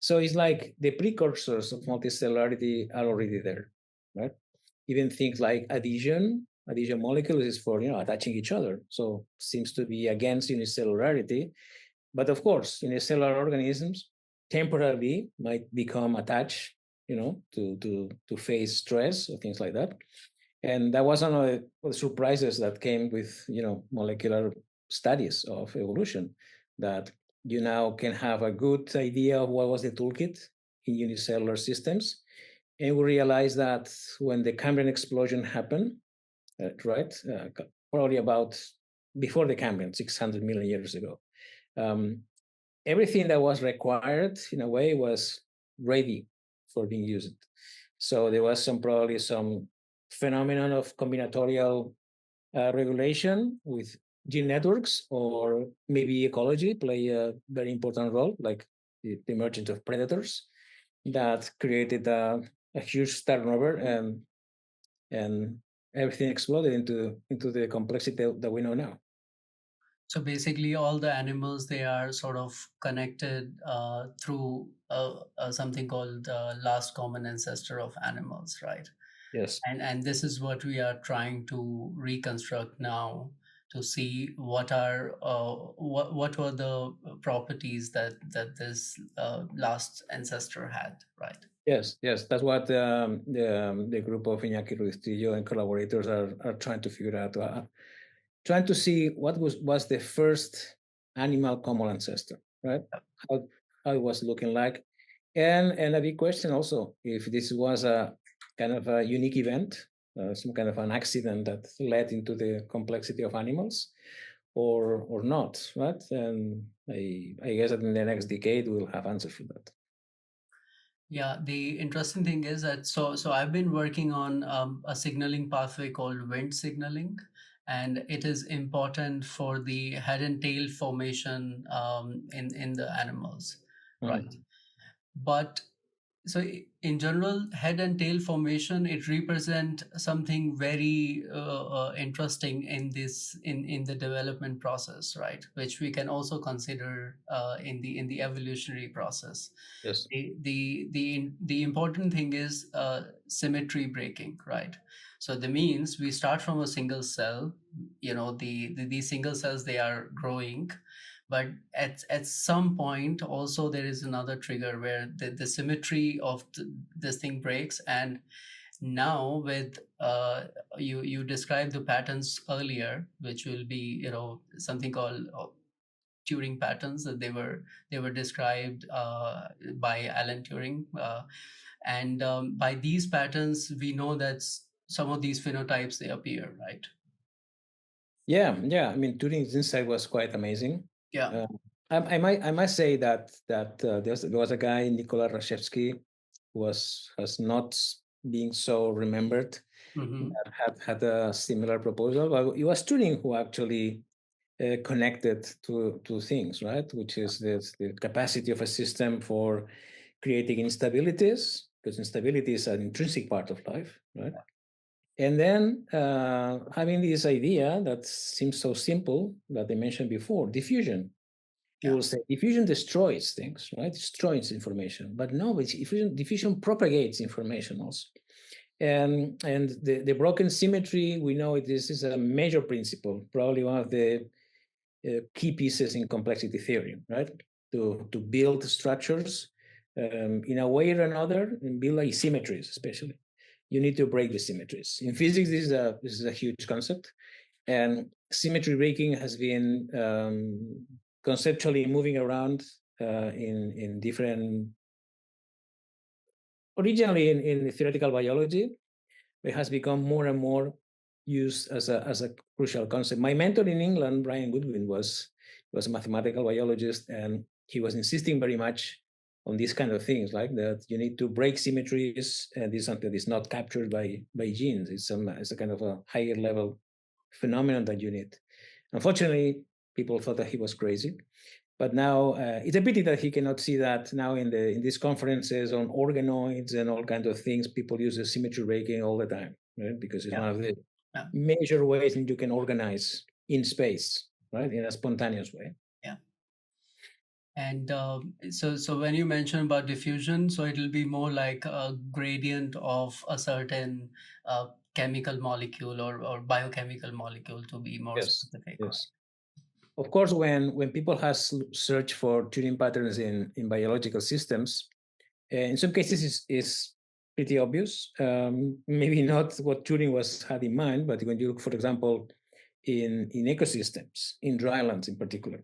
So it's like the precursors of multicellularity are already there, right? Even things like adhesion molecules is for attaching each other. So seems to be against unicellularity. But of course, unicellular organisms temporarily might become attached, to face stress or things like that. And that was one of the surprises that came with, molecular studies of evolution, that you now can have a good idea of what was the toolkit in unicellular systems. And we realized that when the Cambrian explosion happened, probably about before the Cambrian, 600 million years ago, everything that was required, in a way, was ready for being used. So there was probably some phenomenon of combinatorial regulation with gene networks, or maybe ecology play a very important role, like the emergence of predators that created a huge turnover, and everything exploded into the complexity that we know now. So basically, all the animals, they are sort of connected through something called last common ancestor of animals, right? Yes. And this is what we are trying to reconstruct now, to see what were the properties that this last ancestor had, right? Yes, that's what the group of Iñaki Ruiz-Trillo and collaborators are trying to figure out. Trying to see what was the first animal common ancestor, right? How it was looking like, and a big question also, if this was a kind of a unique event, some kind of an accident that led into the complexity of animals, or not, right? And I guess that in the next decade we'll have answers for that. Yeah, the interesting thing is that so I've been working on a signaling pathway called wind signaling, and it is important for the head and tail formation in the animals, right? But so in general, head and tail formation, it represent something very interesting in the development process, right? Which we can also consider in the evolutionary process. Yes. The important thing is symmetry breaking, right? So that means we start from a single cell. These single cells, they are growing, but at some point also there is another trigger where the symmetry of this thing breaks. And now with you described the patterns earlier, which will be something called Turing patterns, that they were described by Alan Turing, and by these patterns we know that some of these phenotypes, they appear, right? Yeah. I mean, Turing's insight was quite amazing. Yeah. I might say that there was a guy, Nikola Rashevsky, who has not being so remembered, that had a similar proposal. But it was Turing who actually connected to things, right? Which is the capacity of a system for creating instabilities, because instability is an intrinsic part of life, right? And then having this idea that seems so simple that I mentioned before, diffusion. You will say diffusion destroys things, right? Destroys information. But no, diffusion propagates information also. And the broken symmetry, we know this is a major principle, probably one of the key pieces in complexity theory, right? To build structures in a way or another, and build asymmetries, especially. You need to break the symmetries. In physics, this is a huge concept, and symmetry breaking has been conceptually moving around in different. Originally, in theoretical biology, it has become more and more used as a crucial concept. My mentor in England, Brian Goodwin, was a mathematical biologist, and he was insisting very much on these kind of things, like that you need to break symmetries, and this is something that is not captured by genes. It's a kind of a higher level phenomenon that you need. Unfortunately, people thought that he was crazy. But now it's a pity that he cannot see that now in these conferences on organoids and all kinds of things. People use the symmetry breaking all the time, right? Because it's one of the major ways that you can organize in space, right, in a spontaneous way. Yeah. And so when you mention about diffusion, so it will be more like a gradient of a certain chemical molecule or biochemical molecule, to be more specific. Yes. Right? Of course, when people have searched for Turing patterns in biological systems, in some cases is pretty obvious. Maybe not what Turing had in mind, but when you look, for example, in ecosystems, in drylands in particular.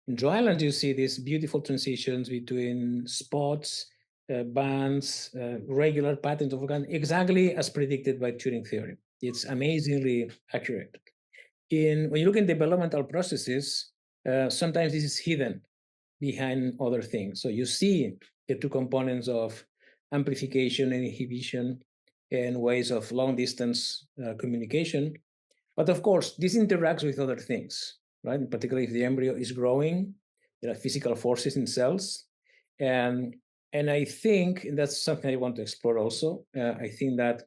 In drylands, you see these beautiful transitions between spots, bands, regular patterns of organisms, exactly as predicted by Turing theory. It's amazingly accurate. When you look in developmental processes, sometimes this is hidden behind other things. So you see the two components of amplification and inhibition and ways of long distance communication. But of course, this interacts with other things, right? Particularly if the embryo is growing, there are physical forces in cells. And I think, and that's something I want to explore also, I think that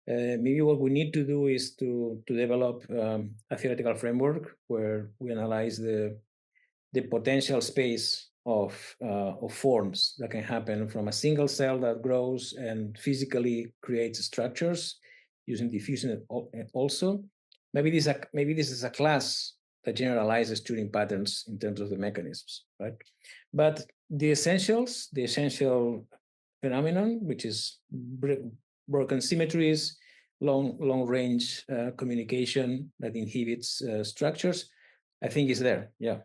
maybe what we need to do is to develop a theoretical framework where we analyze the potential space of forms that can happen from a single cell that grows and physically creates structures using diffusion also. Maybe this is a class that generalizes Turing patterns in terms of the mechanisms, right? But the essential phenomenon, which is broken symmetries, long range communication that inhibits structures, I think is there. Yeah.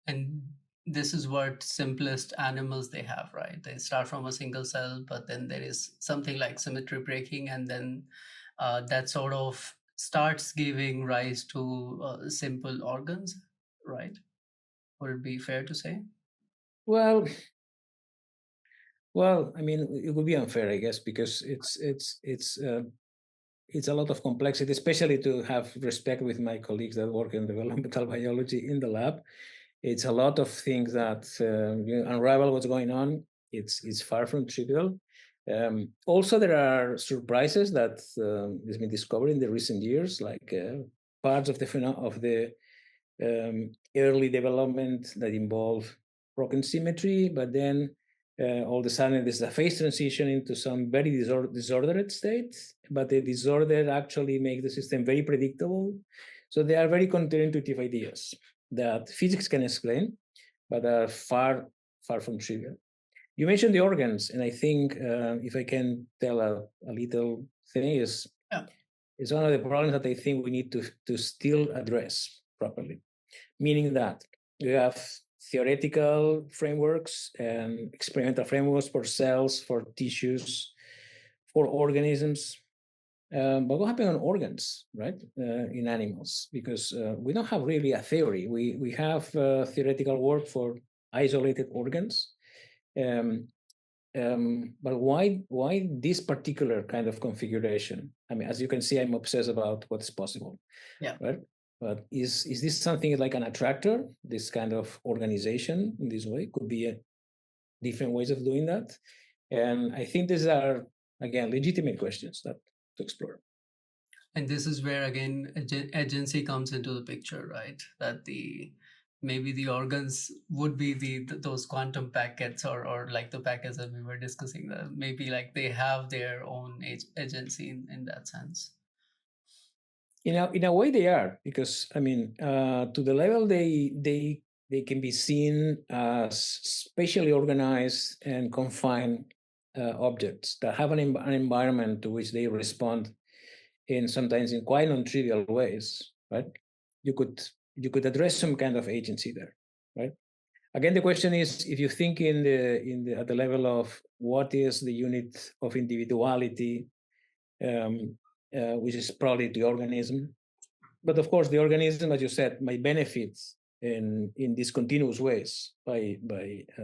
And this is what simplest animals they have, right? They start from a single cell, but then there is something like symmetry breaking, and then that sort of starts giving rise to simple organs, right? Would it be fair to say? Well, I mean, it would be unfair, I guess, because it's a lot of complexity, especially to have respect with my colleagues that work in developmental biology in the lab. It's a lot of things that unravel what's going on. It's far from trivial. Also, there are surprises that has been discovered in the recent years, like parts of the early development that involve broken symmetry, but then all of a sudden there's a phase transition into some very disordered state, but the disorder actually makes the system very predictable. So they are very counterintuitive ideas that physics can explain, but are far from trivial. You mentioned the organs, and I think if I can tell a little thing is, it's one of the problems that I think we need to still address properly. Meaning that we have theoretical frameworks and experimental frameworks for cells, for tissues, for organisms. But what happens on organs, right, in animals? Because we don't have really a theory. We have theoretical work for isolated organs. But why this particular kind of configuration? I mean, as you can see, I'm obsessed about what's possible. Yeah. Right. But is this something like an attractor? This kind of organization in this way could be different ways of doing that. And I think these are, again, legitimate questions that to explore. And this is where, again, agency comes into the picture, right? That maybe the organs would be those quantum packets or like the packets that we were discussing, that maybe like they have their own agency in that sense. In a way they are, because I mean, to the level they can be seen as spatially organized and confined objects that have an environment to which they respond sometimes in quite non-trivial ways, right? You could address some kind of agency there, right? Again, the question is, if you think at the level of what is the unit of individuality, which is probably the organism. But of course, the organism, as you said, might benefit in these continuous ways by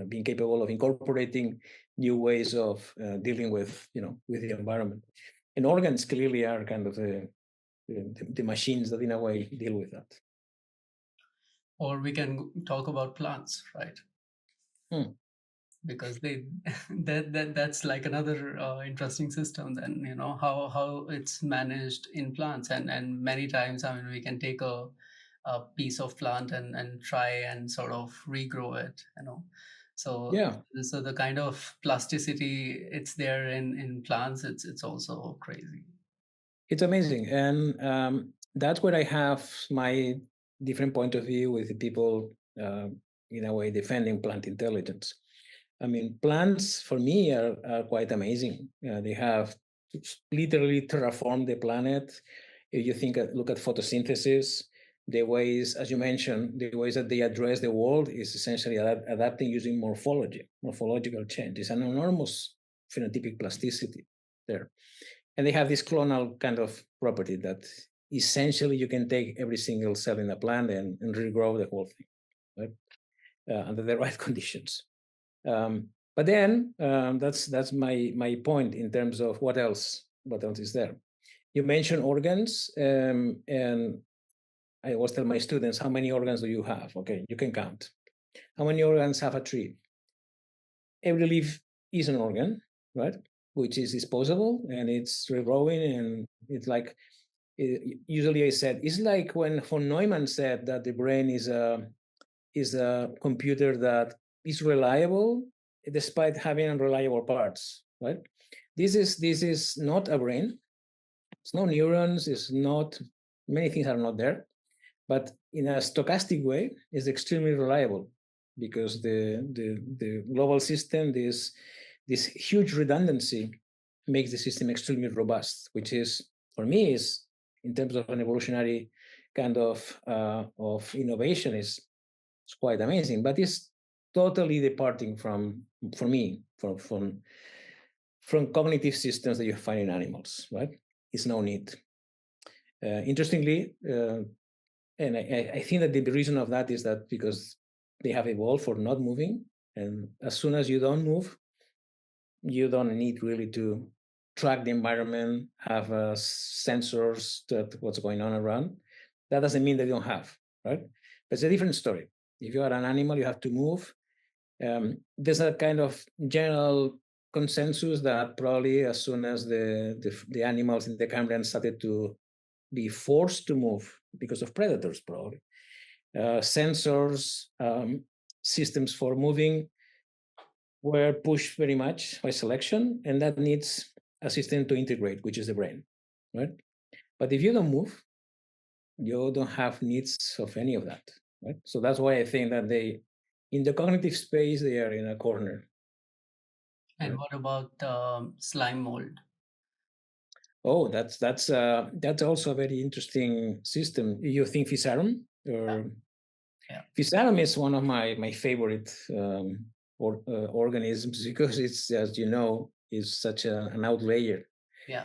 being capable of incorporating new ways of dealing with the environment. And organs clearly are kind of the machines that in a way deal with that. Or we can talk about plants, right? Because that's like another interesting system. Then how it's managed in plants, and many times, I mean, we can take a piece of plant and try and sort of regrow it. So yeah. So the kind of plasticity it's there in plants, it's also crazy. It's amazing, and that's where I have my different point of view with the people in a way defending plant intelligence. I mean, plants for me are quite amazing. They have literally terraformed the planet If you look at photosynthesis, the ways, as you mentioned, the ways that they address the world is essentially adapting using morphological change. It's an enormous phenotypic plasticity there. And they have this clonal kind of property that essentially you can take every single cell in the plant and regrow the whole thing, right? Under the right conditions. But then that's my point in terms of what else is there. You mentioned organs, and I always tell my students, how many organs do you have? Okay, you can count. How many organs have a tree? Every leaf is an organ, right? Which is disposable and it's regrowing, and it's like, usually I said, it's like when von Neumann said that the brain is a computer that is reliable despite having unreliable parts, right? This is not a brain. It's no neurons. It's not, many things are not there, but in a stochastic way, it's extremely reliable because the global system, this huge redundancy makes the system extremely robust, which is, for me, is in terms of an evolutionary kind of innovation, is quite amazing. But it's totally departing from, for me, from cognitive systems that you find in animals, right? It's no need. Interestingly, and I think that the reason of that is that because they have evolved for not moving, and as soon as you don't move, you don't need really to track the environment, have sensors that what's going on around. That doesn't mean that you don't have, right? But it's a different story. If you are an animal, you have to move. There's a kind of general consensus that probably as soon as the animals in the Cambrian started to be forced to move because of predators, probably, sensors, systems for moving were pushed very much by selection, and that needs a system to integrate, which is the brain, right? But if you don't move, you don't have needs of any of that, right? So that's why I think that they, in the cognitive space, they are in a corner. And what about slime mold? Oh, that's also a very interesting system. You think Physarum? Or yeah. Physarum is one of my favorite organisms because it's, as you know, is such an outlier. Yeah.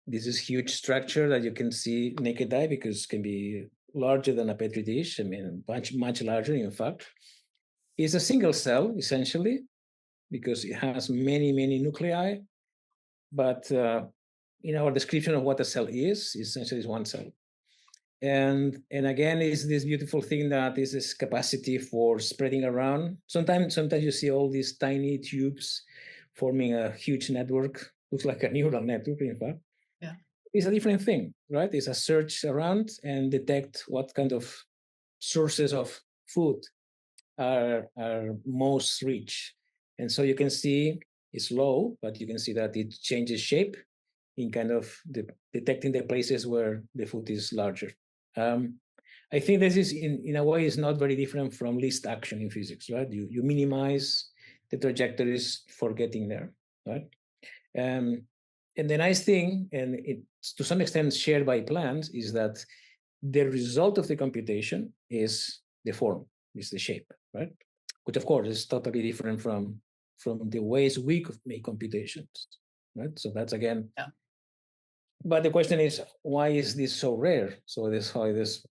This is huge structure that you can see naked eye because it can be larger than a petri dish. I mean, much larger, in fact. It's a single cell, essentially, because it has many nuclei. But in our description of what a cell is, essentially is one cell. And again, is this beautiful thing that is this capacity for spreading around. Sometimes you see all these tiny tubes forming a huge network. Looks like a neural network, in fact. Yeah. It's a different thing, right? It's a search around and detect what kind of sources of food are most rich. And so you can see it's low, but you can see that it changes shape in kind of detecting the places where the food is larger. I think this is, in a way, is not very different from least action in physics, right? You minimize the trajectories for getting there, right? And the nice thing, and it's to some extent shared by plants, is that the result of the computation is the form, is the shape, right? Which of course is totally different from the ways we could make computations, right? So that's again. Yeah. But the question is, why is this so rare? So this why this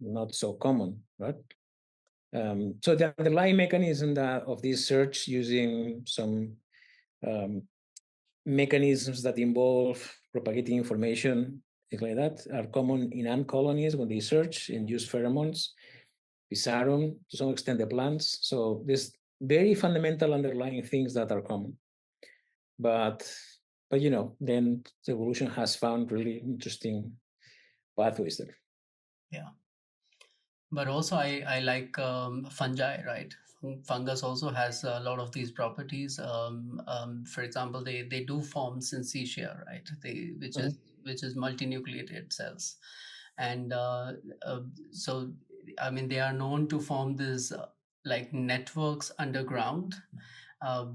not so common, right? So the underlying mechanism of this search using some mechanisms that involve propagating information, things like that, are common in ant colonies when they search and use pheromones, Physarum, to some extent the plants. So there's very fundamental underlying things that are common. But you know, then evolution has found really interesting pathways there. Yeah. But also I like fungi, right? Fungus also has a lot of these properties. For example, they do form syncytia, right? Which is multinucleated cells, and so I mean they are known to form these like networks underground,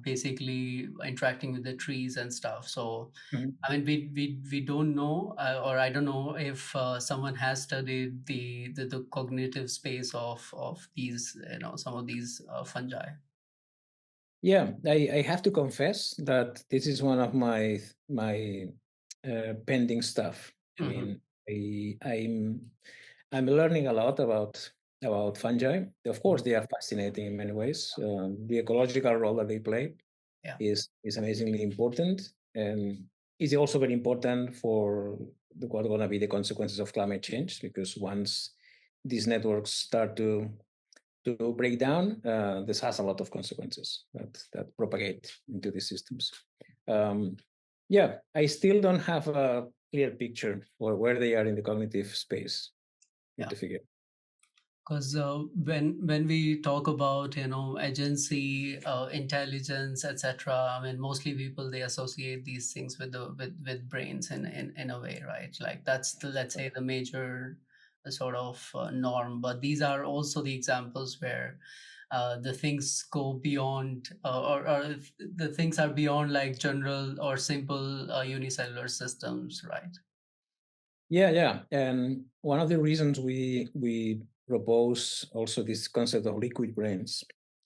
basically interacting with the trees and stuff. So Mhm. I mean, we don't know, or I don't know if someone has studied the cognitive space of these, some of these fungi. Yeah, I have to confess that this is one of my pending stuff. I Hmm. mean, I'm learning a lot about fungi. Of course, they are fascinating in many ways. The ecological role that they play Yeah, is amazingly important, and is also very important for what are going to be the consequences of climate change. Because once these networks start to break down, this has a lot of consequences that propagate into these systems. Yeah, I still don't have a clear picture for where they are in the cognitive space. Need yeah. to figure. Because when we talk about agency, intelligence, etc., I mean mostly people they associate these things with with brains in a way, right? Like that's the, let's say, the major sort of norm. But these are also the examples where the things go beyond, or the things are beyond like general or simple unicellular systems, right? Yeah. And one of the reasons we propose also this concept of liquid brains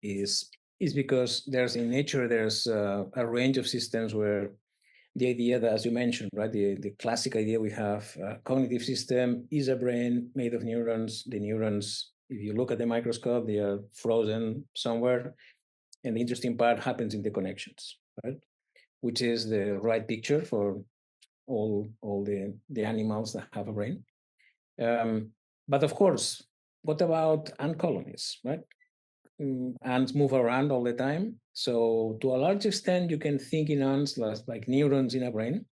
is because there's in nature there's a range of systems where the idea that, as you mentioned, right, the classic idea we have, cognitive system is a brain made of neurons. The neurons, if you look at the microscope, they are frozen somewhere, and the interesting part happens in the connections, right? Which is the right picture for all the animals that have a brain. Um, but of course, what about ant colonies, right? Ants move around all the time. So to a large extent, you can think in ants like neurons in a brain,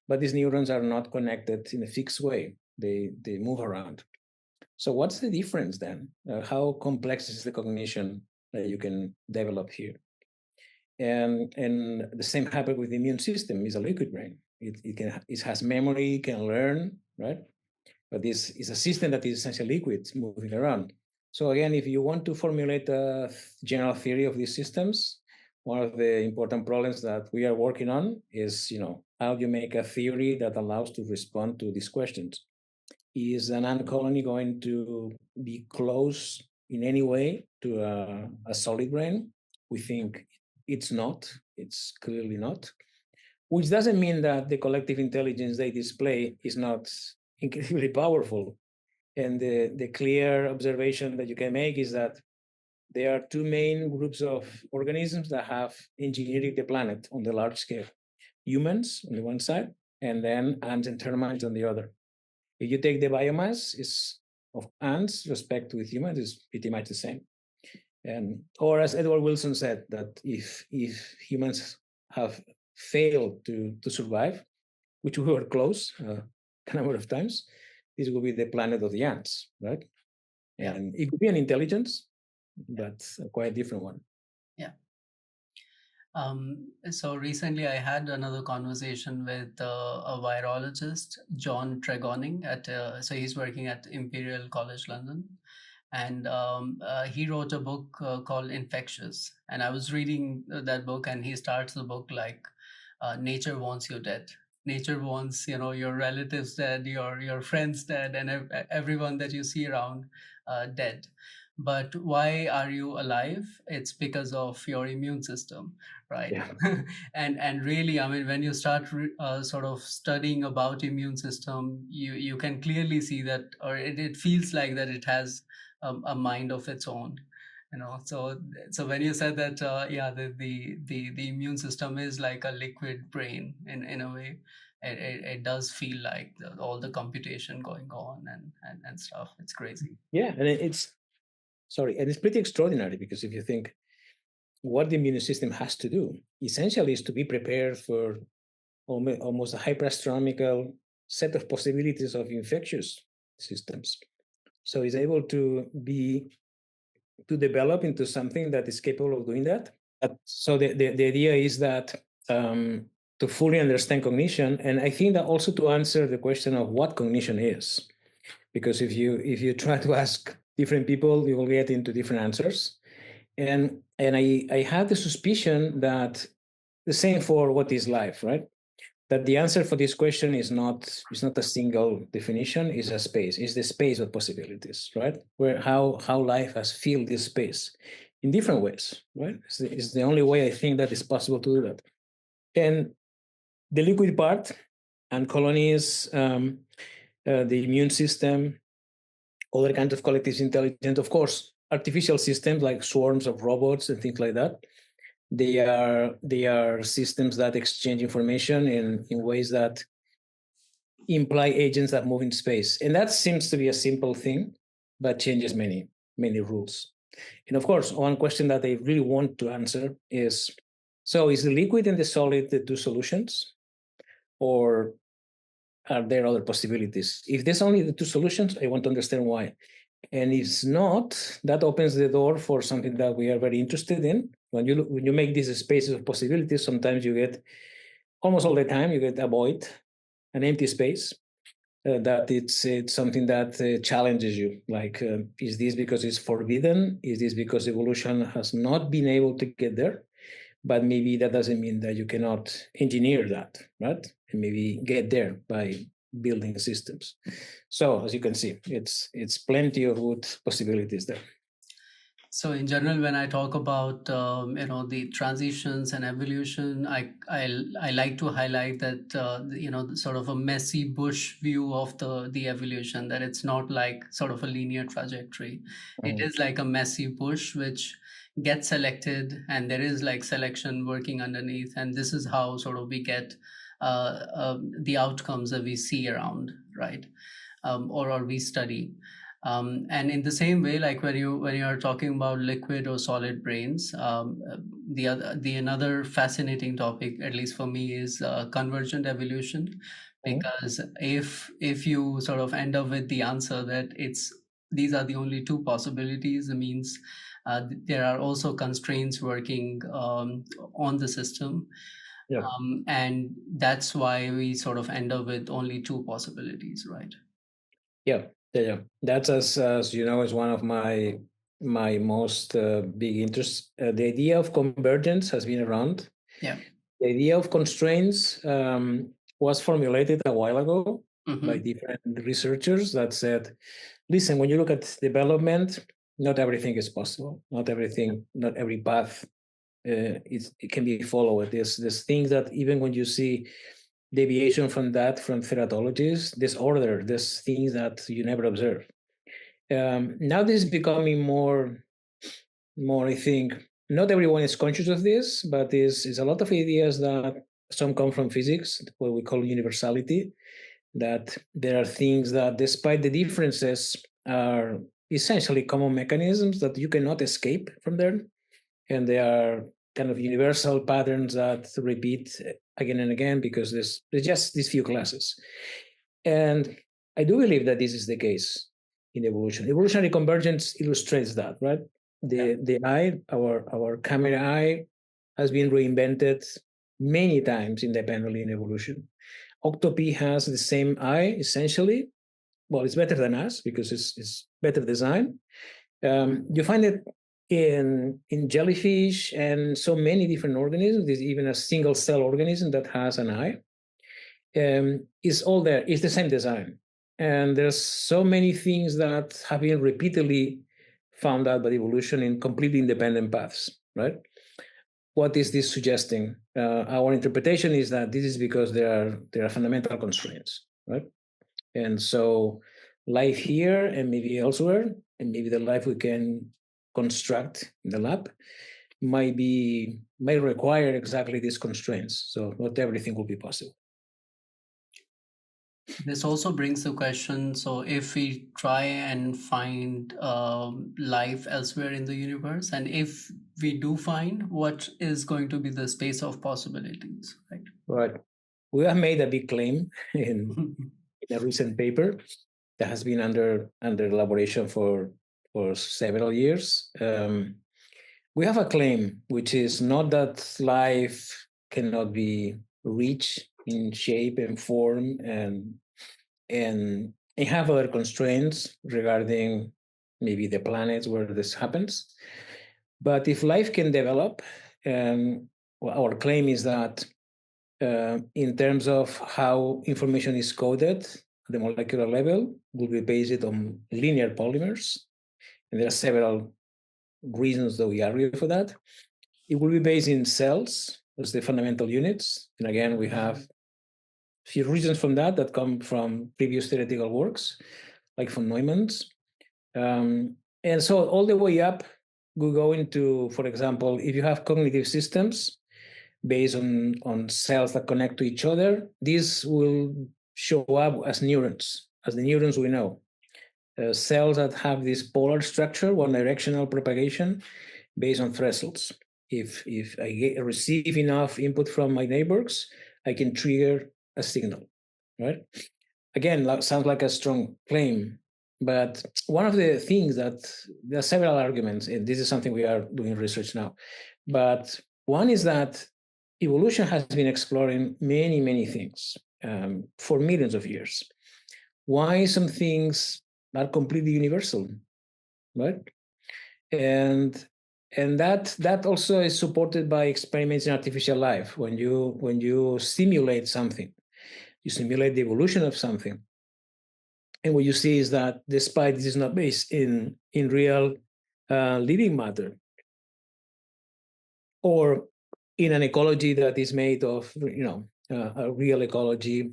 but these neurons are not connected in a fixed way. They move around. So what's the difference then? How complex is the cognition that you can develop here? And the same happens with the immune system. It's a liquid brain. It has memory, can learn, right? But this is a system that is essentially liquid, moving around. So again, if you want to formulate a general theory of these systems, one of the important problems that we are working on is, how do you make a theory that allows to respond to these questions? Is an ant colony going to be close in any way to a solid brain? We think it's not. It's clearly not. Which doesn't mean that the collective intelligence they display is not incredibly powerful. And the clear observation that you can make is that there are two main groups of organisms that have engineered the planet on the large scale. Humans on the one side, and then ants and termites on the other. If you take the biomass is of ants respect with humans is pretty much the same. And or as Edward Wilson said, that if humans have failed to survive, which we were close a number of times, this will be the planet of the ants, right? Yeah. And it could be an intelligence, but a quite different one. Yeah. So recently I had another conversation with a virologist, John Tregoning, so he's working at Imperial College London. And he wrote a book called Infectious. And I was reading that book, and he starts the book like, nature wants you dead. Nature wants, your relatives dead, your friends dead, and everyone that you see around dead. But why are you alive? It's because of your immune system, right? Yeah. And really, I mean, when you start sort of studying about immune system, you can clearly see that, or it feels like that it has a mind of its own. So when you said that, yeah, the immune system is like a liquid brain in a way, it does feel like all the computation going on and stuff. It's crazy. Yeah, and and it's pretty extraordinary because if you think what the immune system has to do, essentially is to be prepared for almost a hyperastronomical set of possibilities of infectious systems. So it's able to develop into something that is capable of doing that. So the idea is that to fully understand cognition, and I think that also to answer the question of what cognition is, because if you try to ask different people, you will get into different answers. and I had the suspicion that the same for what is life, right? That the answer for this question is not a single definition, is a space, is the space of possibilities, right? Where how life has filled this space in different ways, right? It's the only way I think that it's possible to do that. And the liquid part and colonies, the immune system, other kinds of collective intelligence, of course, artificial systems like swarms of robots and things like that. They are systems that exchange information in ways that imply agents that move in space. And that seems to be a simple thing, but changes many rules. And of course, one question that I really want to answer is, so is the liquid and the solid the two solutions? Or are there other possibilities? If there's only the two solutions, I want to understand why. And if not, that opens the door for something that we are very interested in. When you make these spaces of possibilities, sometimes you get, almost all the time, you get a void, an empty space. That it's something that challenges you. Like, is this because it's forbidden? Is this because evolution has not been able to get there? But maybe that doesn't mean that you cannot engineer that, right? And maybe get there by building systems. So as you can see, it's plenty of good possibilities there. So in general, when I talk about the transitions and evolution, I like to highlight that sort of a messy bush view of the evolution, that it's not like sort of a linear trajectory. It is like a messy bush which gets selected, and there is like selection working underneath, and this is how sort of we get the outcomes that we see around, right? Or we study. And in the same way, like when you are talking about liquid or solid brains, another fascinating topic, at least for me, is convergent evolution, because if you sort of end up with the answer that these are the only two possibilities, it means there are also constraints working on the system. Yeah. And that's why we sort of end up with only two possibilities, right? Yeah. That's as you know, is one of my most big interests. The idea of convergence has been around. Yeah. The idea of constraints was formulated a while ago by different researchers that said, listen, when you look at development, not everything is possible. Not every path it can be followed. There's things that even when you see deviation from theratologies, disorder, there's things that you never observe. Now this is becoming more, I think, not everyone is conscious of this, but is a lot of ideas that some come from physics, what we call universality, that there are things that despite the differences are essentially common mechanisms that you cannot escape from them. And they are kind of universal patterns that repeat again and again because there's just these few classes. And I do believe that this is the case in evolution. Evolutionary convergence illustrates that, right? The eye, our camera eye, has been reinvented many times independently in evolution. Octopi has the same eye, essentially. Well, it's better than us because it's better design. You find it in jellyfish and so many different organisms. There's even a single cell organism that has an eye. It's all there. It's the same design. And there's so many things that have been repeatedly found out by evolution in completely independent paths, right? What is this suggesting? Our interpretation is that this is because there are fundamental constraints, right? And so life here and maybe elsewhere, and maybe the life we can construct in the lab might require exactly these constraints. So not everything will be possible. This also brings the question, so if we try and find life elsewhere in the universe, and if we do find, what is going to be the space of possibilities, right? Right. We have made a big claim in a recent paper that has been under elaboration for several years. We have a claim, which is not that life cannot be reached in shape and form and have other constraints regarding maybe the planets where this happens. But if life can develop, our claim is that in terms of how information is coded at the molecular level, will be based on linear polymers. And there are several reasons that we argue for that. It will be based in cells as the fundamental units. And again, we have a few reasons from that come from previous theoretical works, like von Neumann's. And so all the way up, we go into, for example, if you have cognitive systems based on cells that connect to each other, these will show up as neurons, as the neurons we know. Cells that have this polar structure, one directional propagation based on thresholds. If I receive enough input from my neighbors, I can trigger a signal, right? Again, that sounds like a strong claim, but one of the things that there are several arguments, and this is something we are doing research now, but one is that evolution has been exploring many, many things for millions of years. Why some things are completely universal, right? And that also is supported by experiments in artificial life. When you simulate something, you simulate the evolution of something, and what you see is that despite this is not based in real living matter or in an ecology that is made of a real ecology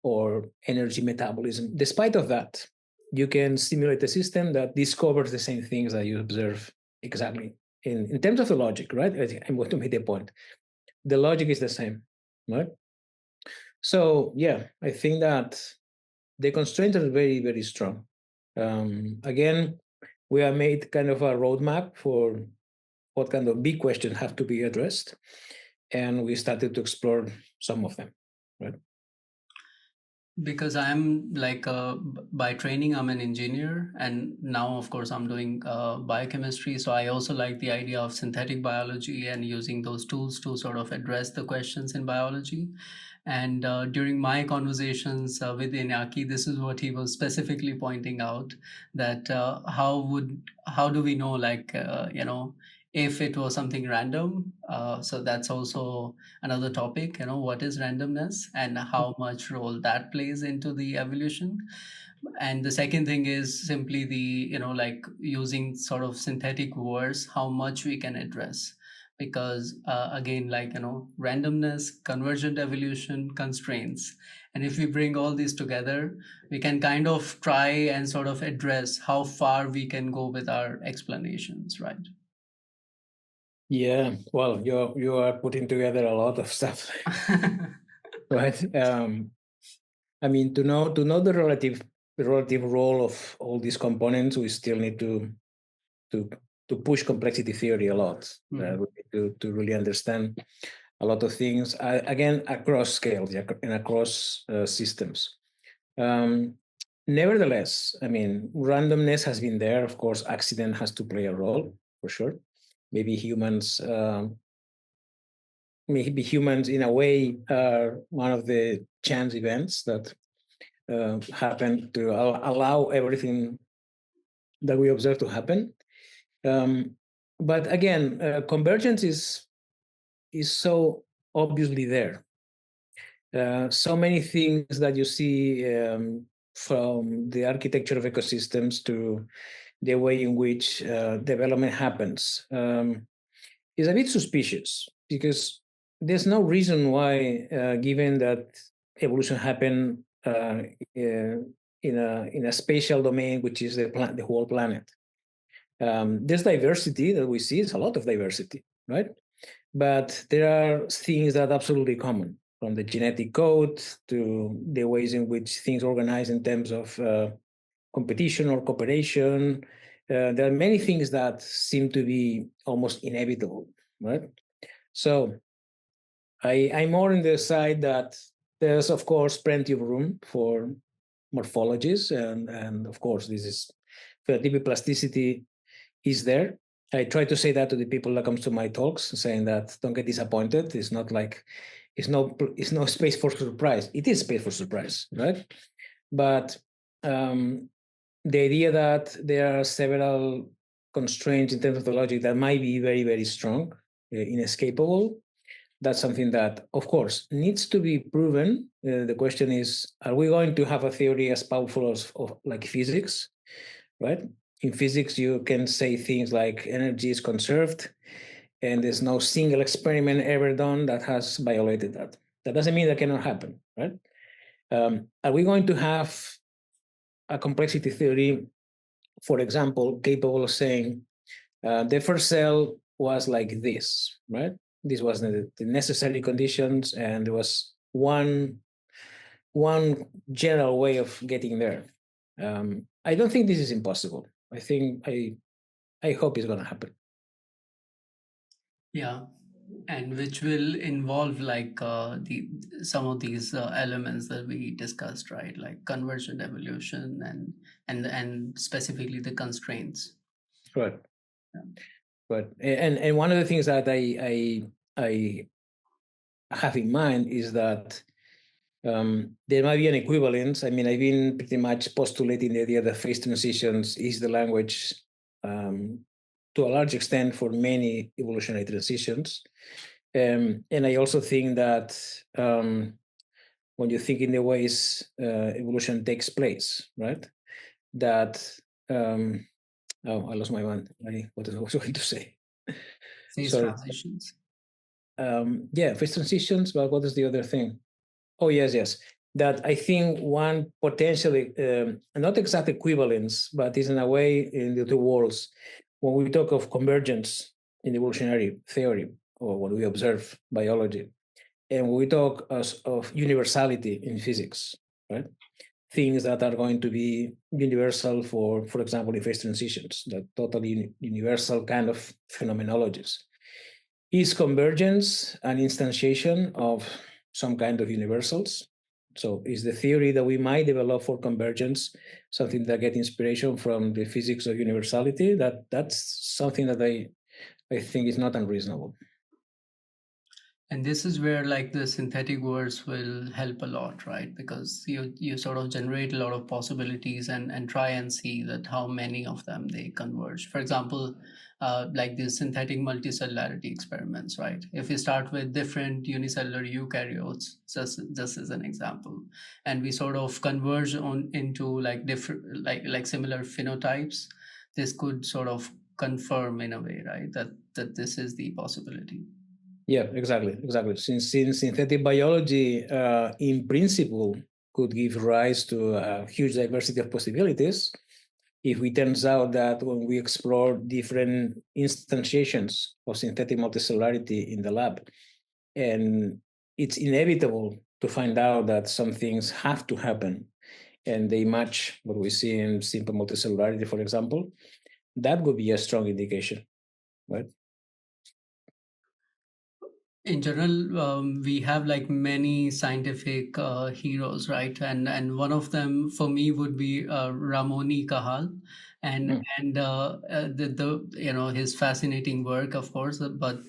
or energy metabolism, despite of that, you can simulate a system that discovers the same things that you observe exactly in terms of the logic, right? I'm going to make the point. The logic is the same, right? So yeah, I think that the constraints are very, very strong. Again, we have made kind of a roadmap for what kind of big questions have to be addressed, and we started to explore some of them, right? Because I'm like by training I'm an engineer, and now of course I'm doing biochemistry, so I also like the idea of synthetic biology and using those tools to sort of address the questions in biology. And during my conversations with Inaki, this is what he was specifically pointing out, that how do we know, like if it was something random. So that's also another topic, what is randomness and how much role that plays into the evolution. And the second thing is simply the, like using sort of synthetic words, how much we can address. Because again, like, randomness, convergent evolution, constraints. And if we bring all these together, we can kind of try and sort of address how far we can go with our explanations, right? Yeah, well, you are putting together a lot of stuff, right? I mean, to know the relative role of all these components, we still need to push complexity theory a lot. We need to really understand a lot of things again across scales and across systems. Nevertheless, I mean, randomness has been there. Of course, accident has to play a role for sure. Maybe humans in a way are one of the chance events that happen to allow everything that we observe to happen. But again, convergence is so obviously there. So many things that you see from the architecture of ecosystems to the way in which development happens is a bit suspicious, because there's no reason why, given that evolution happened in a spatial domain, which is the whole planet. There's diversity that we see. It's a lot of diversity, right? But there are things that are absolutely common, from the genetic code to the ways in which things organize in terms of competition or cooperation. There are many things that seem to be almost inevitable, right? So I'm more on the side that there's, of course, plenty of room for morphologies, and of course, this is phenotypic plasticity is there. I try to say that to the people that comes to my talks, saying that don't get disappointed. It's not like it's no space for surprise. It is space for surprise, right? But the idea that there are several constraints in terms of the logic that might be very, very strong, inescapable. That's something that, of course, needs to be proven. The question is, are we going to have a theory as powerful as like physics, right? In physics, you can say things like energy is conserved, and there's no single experiment ever done that has violated that. That doesn't mean that cannot happen, right? Are we going to have a complexity theory, for example, capable of saying the first cell was like this, right? This was the necessary conditions, and there was one general way of getting there. I don't think this is impossible. I hope it's going to happen. Yeah, and which will involve like some of these elements that we discussed, right? Like convergent evolution and specifically the constraints. Right. Yeah. But and one of the things that I have in mind is that there might be an equivalence. I mean, I've been pretty much postulating the idea that phase transitions is the language to a large extent for many evolutionary transitions. And I also think that when you think in the ways evolution takes place, right? That oh, I lost my mind. What was I going to say? Phase Sorry. transitions. Yeah, phase transitions. But what is the other thing? Oh, yes. That I think one potentially, not exact equivalence, but is in a way in the two worlds. When we talk of convergence in evolutionary theory, or when we observe biology, and when we talk of universality in physics, right? Things that are going to be universal for example, in phase transitions, that totally universal kind of phenomenologies. Is convergence an instantiation of some kind of universals? So is the theory that we might develop for convergence something that get inspiration from the physics of universality? That's something that I think is not unreasonable. And this is where like the synthetic words will help a lot, right? Because you sort of generate a lot of possibilities and try and see that how many of them they converge. For example, like these synthetic multicellularity experiments, right? If we start with different unicellular eukaryotes, just as an example, and we sort of converge on into like different like similar phenotypes, this could sort of confirm in a way, right, that this is the possibility. Yeah, exactly. Since synthetic biology, in principle, could give rise to a huge diversity of possibilities, if it turns out that when we explore different instantiations of synthetic multicellularity in the lab, and it's inevitable to find out that some things have to happen, and they match what we see in simple multicellularity, for example, that would be a strong indication, right? In general, we have like many scientific heroes, right? And one of them for me would be Ramon y Cajal, and the his fascinating work, of course. But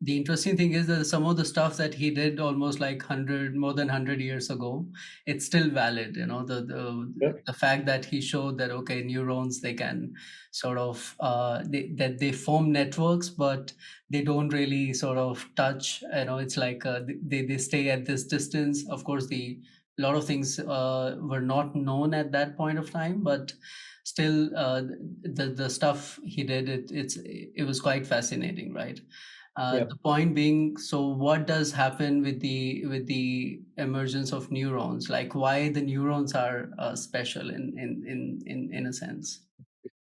the interesting thing is that some of the stuff that he did almost like more than 100 years ago, it's still valid. The fact that he showed that okay, neurons, they can sort of that they form networks, but they don't really sort of touch. It's like they stay at this distance. Of course, a lot of things were not known at that point of time, but still the stuff he did, it was quite fascinating, right? The point being, so what does happen with the emergence of neurons? Like why the neurons are special in a sense.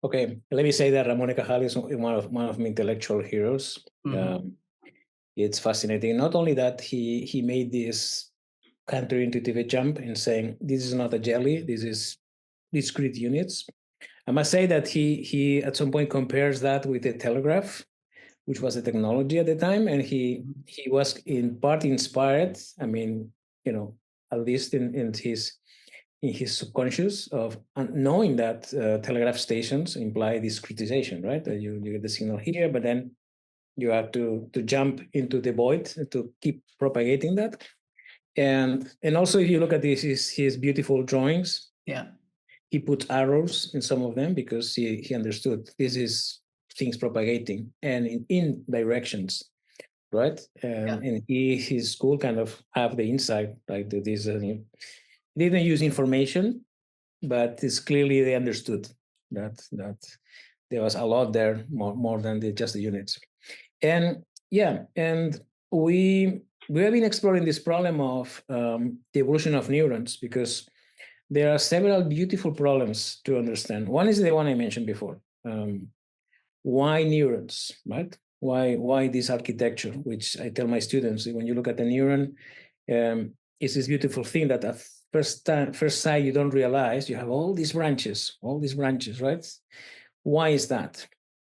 Okay, let me say that Ramon y Cajal is one of my intellectual heroes. Mm-hmm. It's fascinating. Not only that, he made this counterintuitive jump in saying this is not a jelly, this is discrete units. I must say that he at some point compares that with the telegraph, which was a technology at the time, and he was in part inspired. I mean, at least in his subconscious of knowing that telegraph stations imply discretization, right? That you get the signal here, but then you have to jump into the void to keep propagating that. And also, if you look at his beautiful drawings, Yeah, he put arrows in some of them because he understood this is things propagating and in directions, right? And his school kind of have the insight, like that this. They didn't use information, but it's clearly they understood that there was a lot there, more than just the units. And yeah, and we have been exploring this problem of the evolution of neurons because there are several beautiful problems to understand. One is the one I mentioned before. Why neurons, right? Why this architecture, which I tell my students, when you look at the neuron, it's this beautiful thing that at first sight you don't realize you have all these branches, right? Why is that?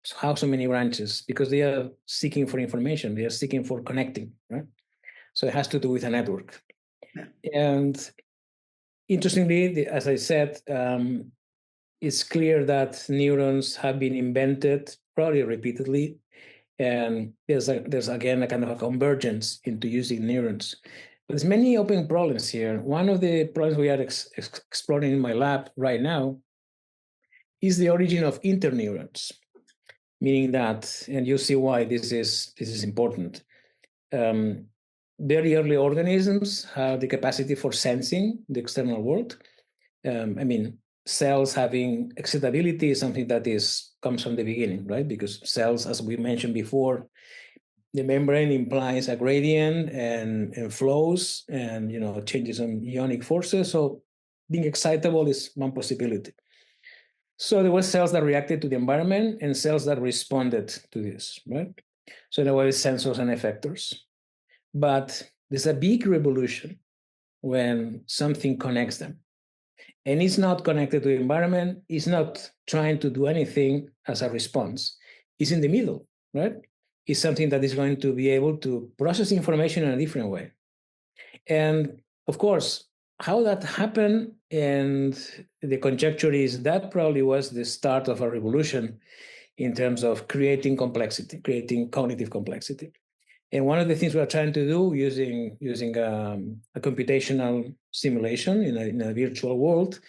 So how so many branches? Because they are seeking for information. They are seeking for connecting, right? So it has to do with a network. Yeah. And interestingly, as I said, it's clear that neurons have been invented probably repeatedly. And there's again a kind of a convergence into using neurons. But there's many open problems here. One of the problems we are exploring in my lab right now is the origin of interneurons, meaning that, and you see why this is important. Very early organisms have the capacity for sensing the external world. Cells having excitability is something that comes from the beginning, right? Because cells, as we mentioned before, the membrane implies a gradient and flows and changes in ionic forces. So being excitable is one possibility. So there were cells that reacted to the environment and cells that responded to this, right? So there were sensors and effectors. But there's a big revolution when something connects them. And it's not connected to the environment. It's not trying to do anything as a response. It's in the middle, right? It's something that is going to be able to process information in a different way. And of course, how that happened, and the conjecture is that probably was the start of a revolution in terms of creating complexity, creating cognitive complexity. And one of the things we are trying to do using a computational simulation in a virtual world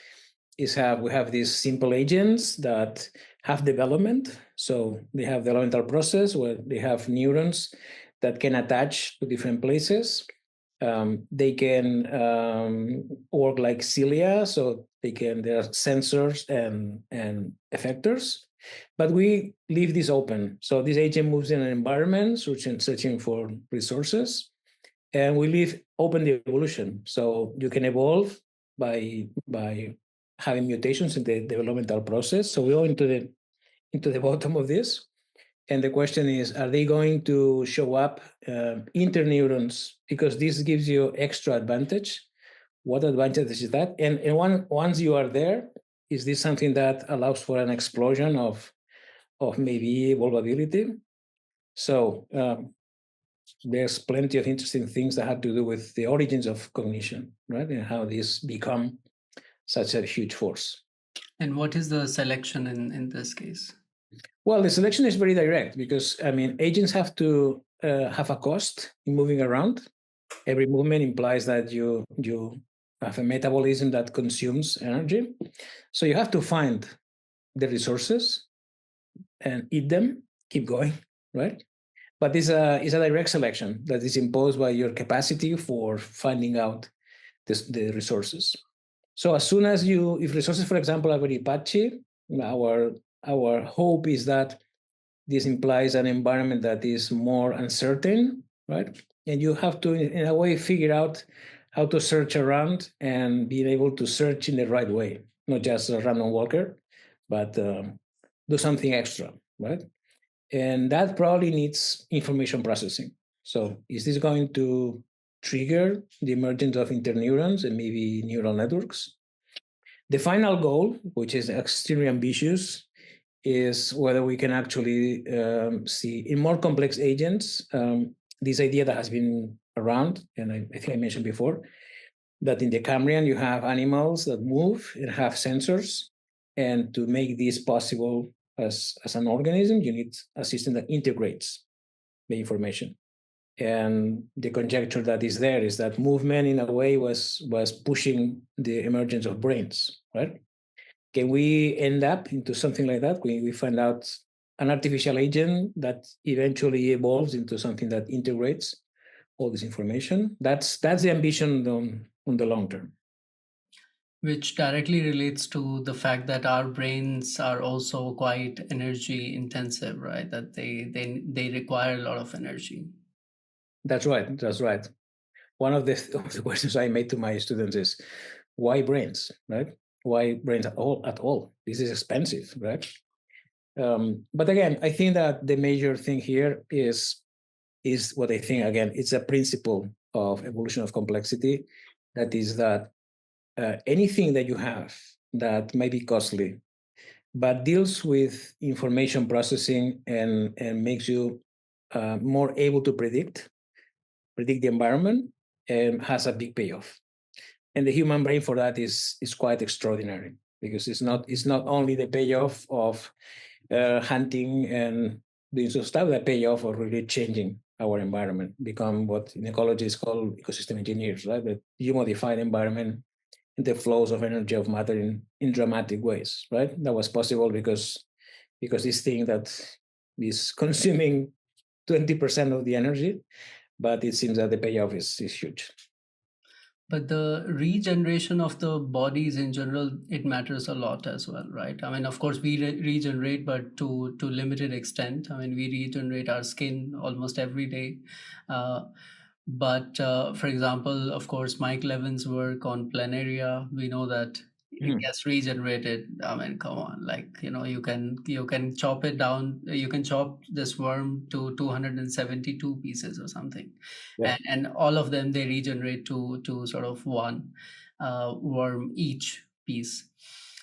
is we have these simple agents that have development. So they have developmental process where they have neurons that can attach to different places. They can work like cilia, so there are sensors and effectors. But we leave this open. So this agent moves in an environment, searching for resources, and we leave open the evolution. So you can evolve by having mutations in the developmental process. So we go into the bottom of this. And the question is, are they going to show up interneurons? Because this gives you extra advantage. What advantage is that? And once you are there, is this something that allows for an explosion of maybe evolvability? So there's plenty of interesting things that have to do with the origins of cognition, right? And how these become such a huge force. And what is the selection in this case? Well, the selection is very direct because, agents have to have a cost in moving around. Every movement implies that you have a metabolism that consumes energy. So you have to find the resources and eat them, keep going, right? But it's a direct selection that is imposed by your capacity for finding out the resources. So as soon as if resources, for example, are very patchy, our hope is that this implies an environment that is more uncertain, right? And you have to, in a way, figure out how to search around and being able to search in the right way, not just a random walker, but do something extra, right? And that probably needs information processing. So is this going to trigger the emergence of interneurons and maybe neural networks? The final goal, which is extremely ambitious, is whether we can actually see in more complex agents this idea that has been around, and I think I mentioned before, that in the Cambrian you have animals that move and have sensors, and to make this possible as an organism, you need a system that integrates the information. And the conjecture that is there is that movement, in a way, was pushing the emergence of brains, right? Can we end up into something like that? We find out an artificial agent that eventually evolves into something that integrates all this information. That's the ambition on the long term. Which directly relates to the fact that our brains are also quite energy intensive, right? That they require a lot of energy. That's right. That's right. One of the questions I made to my students is, why brains, right? Why brains at all? This is expensive, right? But again, I think that the major thing here is what I think, again, it's a principle of evolution of complexity. That is that anything that you have that may be costly, but deals with information processing and makes you more able to predict the environment, and has a big payoff. And the human brain for that is quite extraordinary, because it's not only the payoff of hunting and doing some stuff, that payoff of really changing our environment, become what in ecology is called ecosystem engineers, right? That you modify the environment and the flows of energy of matter in dramatic ways, right? That was possible because this thing that is consuming 20% of the energy, but it seems that the payoff is huge. But the regeneration of the bodies in general, it matters a lot as well, right? I mean, of course, we regenerate, but to limited extent. I mean, we regenerate our skin almost every day. But for example, of course, Mike Levin's work on planaria, we know that it gets regenerated. I mean, come on, like, you can chop it down. You can chop this worm to 272 pieces or something. Yeah. And all of them, they regenerate to sort of one worm each piece.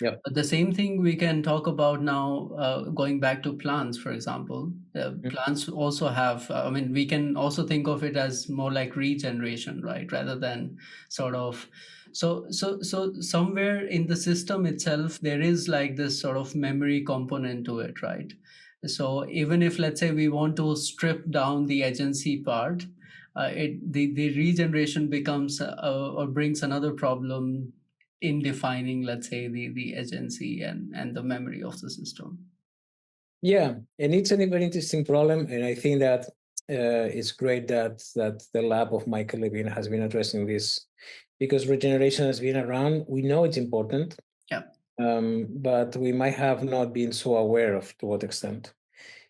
Yeah. But the same thing we can talk about now, going back to plants, for example. Plants also have, I mean, we can also think of it as more like regeneration, right? Rather than sort of, so somewhere in the system itself, there is like this sort of memory component to it, right? So even if, let's say, we want to strip down the agency part, the regeneration becomes or brings another problem in defining, let's say, the agency and the memory of the system. Yeah, and it's a very interesting problem, and I think that it's great that the lab of Michael Levin has been addressing this, because regeneration has been around. We know it's important, yeah, but we might have not been so aware of to what extent.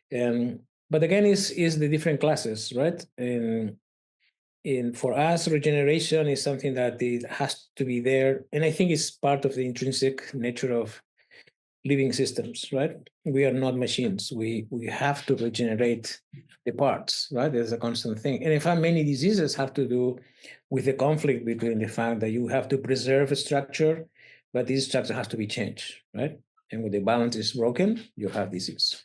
But again, is the different classes, right? For us, regeneration is something that it has to be there, and I think it's part of the intrinsic nature of living systems, right? We are not machines. We have to regenerate the parts, right? There's a constant thing. And in fact, many diseases have to do with the conflict between the fact that you have to preserve a structure, but this structure has to be changed, right? And when the balance is broken, you have disease.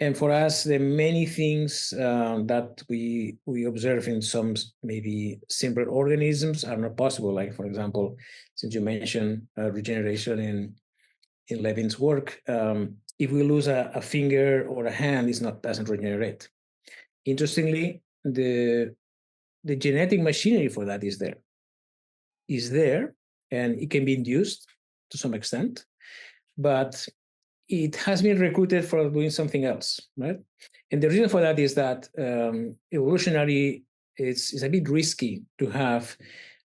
And for us, the many things that we observe in some maybe simpler organisms are not possible. Like, for example, since you mentioned regeneration in Levin's work, if we lose a finger or a hand, doesn't regenerate. Interestingly, the genetic machinery for that is there, and it can be induced to some extent, but it has been recruited for doing something else, right? And the reason for that is that evolutionary is a bit risky to have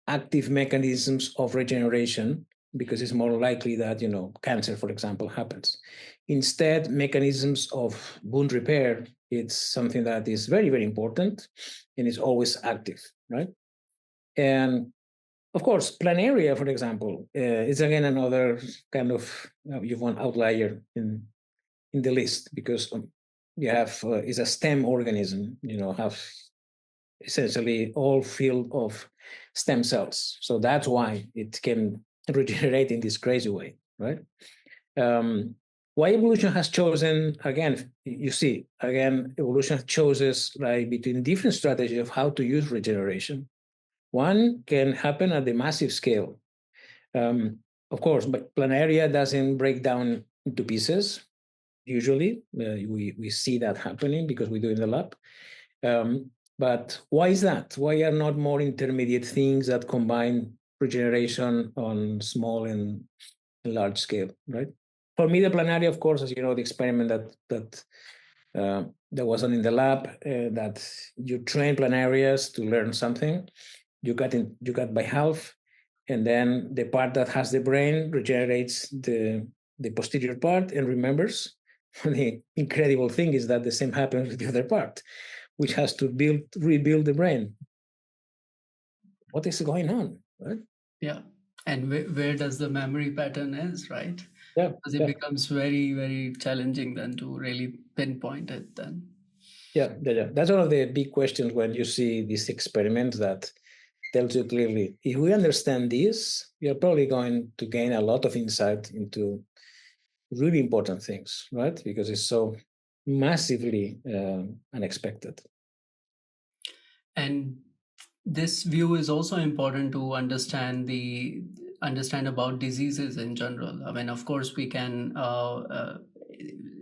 active mechanisms of regeneration, because it's more likely that, cancer, for example, happens. Instead, mechanisms of wound repair, it's something that is very, very important and is always active, right? And of course, planaria, for example, is again another kind of you've one outlier in the list, because you have is a stem organism, have essentially all filled of stem cells. So that's why it can regenerate in this crazy way, right? Why evolution has chosen, again, you see, again, evolution chooses like between different strategies of how to use regeneration. One can happen at the massive scale. Of course, but planaria doesn't break down into pieces. Usually, we see that happening because we do in the lab. But why is that? Why are not more intermediate things that combine regeneration on small and large scale, right? For me, the Planari, of course, as you know, the experiment that was done in the lab, that you train Planarians to learn something, you got by half, and then the part that has the brain regenerates the posterior part and remembers. The incredible thing is that the same happens with the other part, which has to rebuild the brain. What is going on, right? Yeah. And where does the memory pattern is, right? Yeah. Because it becomes very, very challenging then to really pinpoint it then. Yeah. That's one of the big questions when you see these experiments that tells you clearly, if we understand this, you're probably going to gain a lot of insight into really important things, right? Because it's so massively unexpected. And this view is also important to understand about diseases in general. I mean, of course, we can.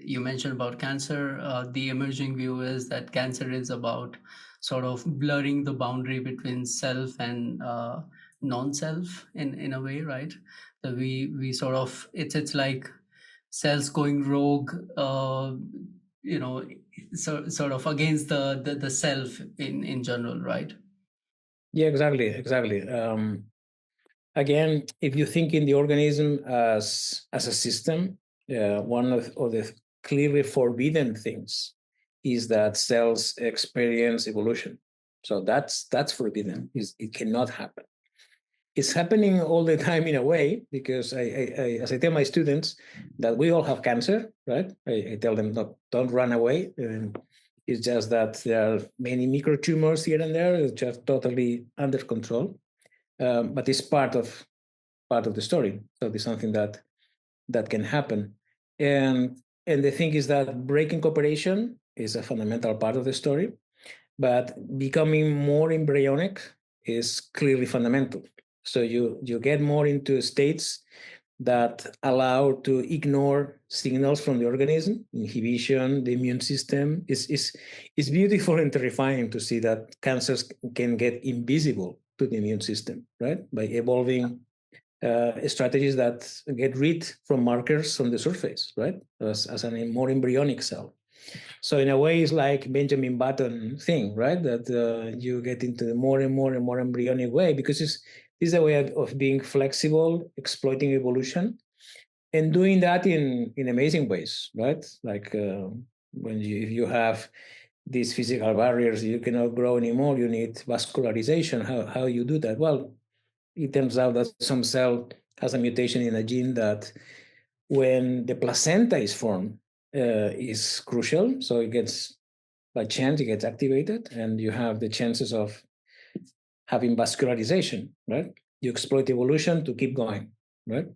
You mentioned about cancer. The emerging view is that cancer is about sort of blurring the boundary between self and non-self in a way, right? That we sort of it's like cells going rogue. Sort of against the self in general, right? Yeah, exactly. Again, if you think in the organism as a system, one of the clearly forbidden things is that cells experience evolution. So that's forbidden. It cannot happen. It's happening all the time in a way, because I as I tell my students that we all have cancer, right? I tell them, don't run away. And it's just that there are many microtumors here and there. It's just totally under control, but it's part of the story. So it's something that can happen. And the thing is that breaking cooperation is a fundamental part of the story, but becoming more embryonic is clearly fundamental. So you get more into states that allow to ignore signals from the organism, inhibition, the immune system. It's beautiful and terrifying to see that cancers can get invisible to the immune system, right? By evolving strategies that get rid from markers on the surface, right? As a more embryonic cell. So in a way, it's like Benjamin Button thing, right? That you get into the more and more and more embryonic way, because this is a way of being flexible, exploiting evolution, and doing that in amazing ways, right? Like if you have these physical barriers, you cannot grow anymore. You need vascularization. How you do that? Well, it turns out that some cell has a mutation in a gene that, when the placenta is formed, is crucial. So it gets, by chance, it gets activated, and you have the chances of having vascularization, right? You exploit evolution to keep going, right?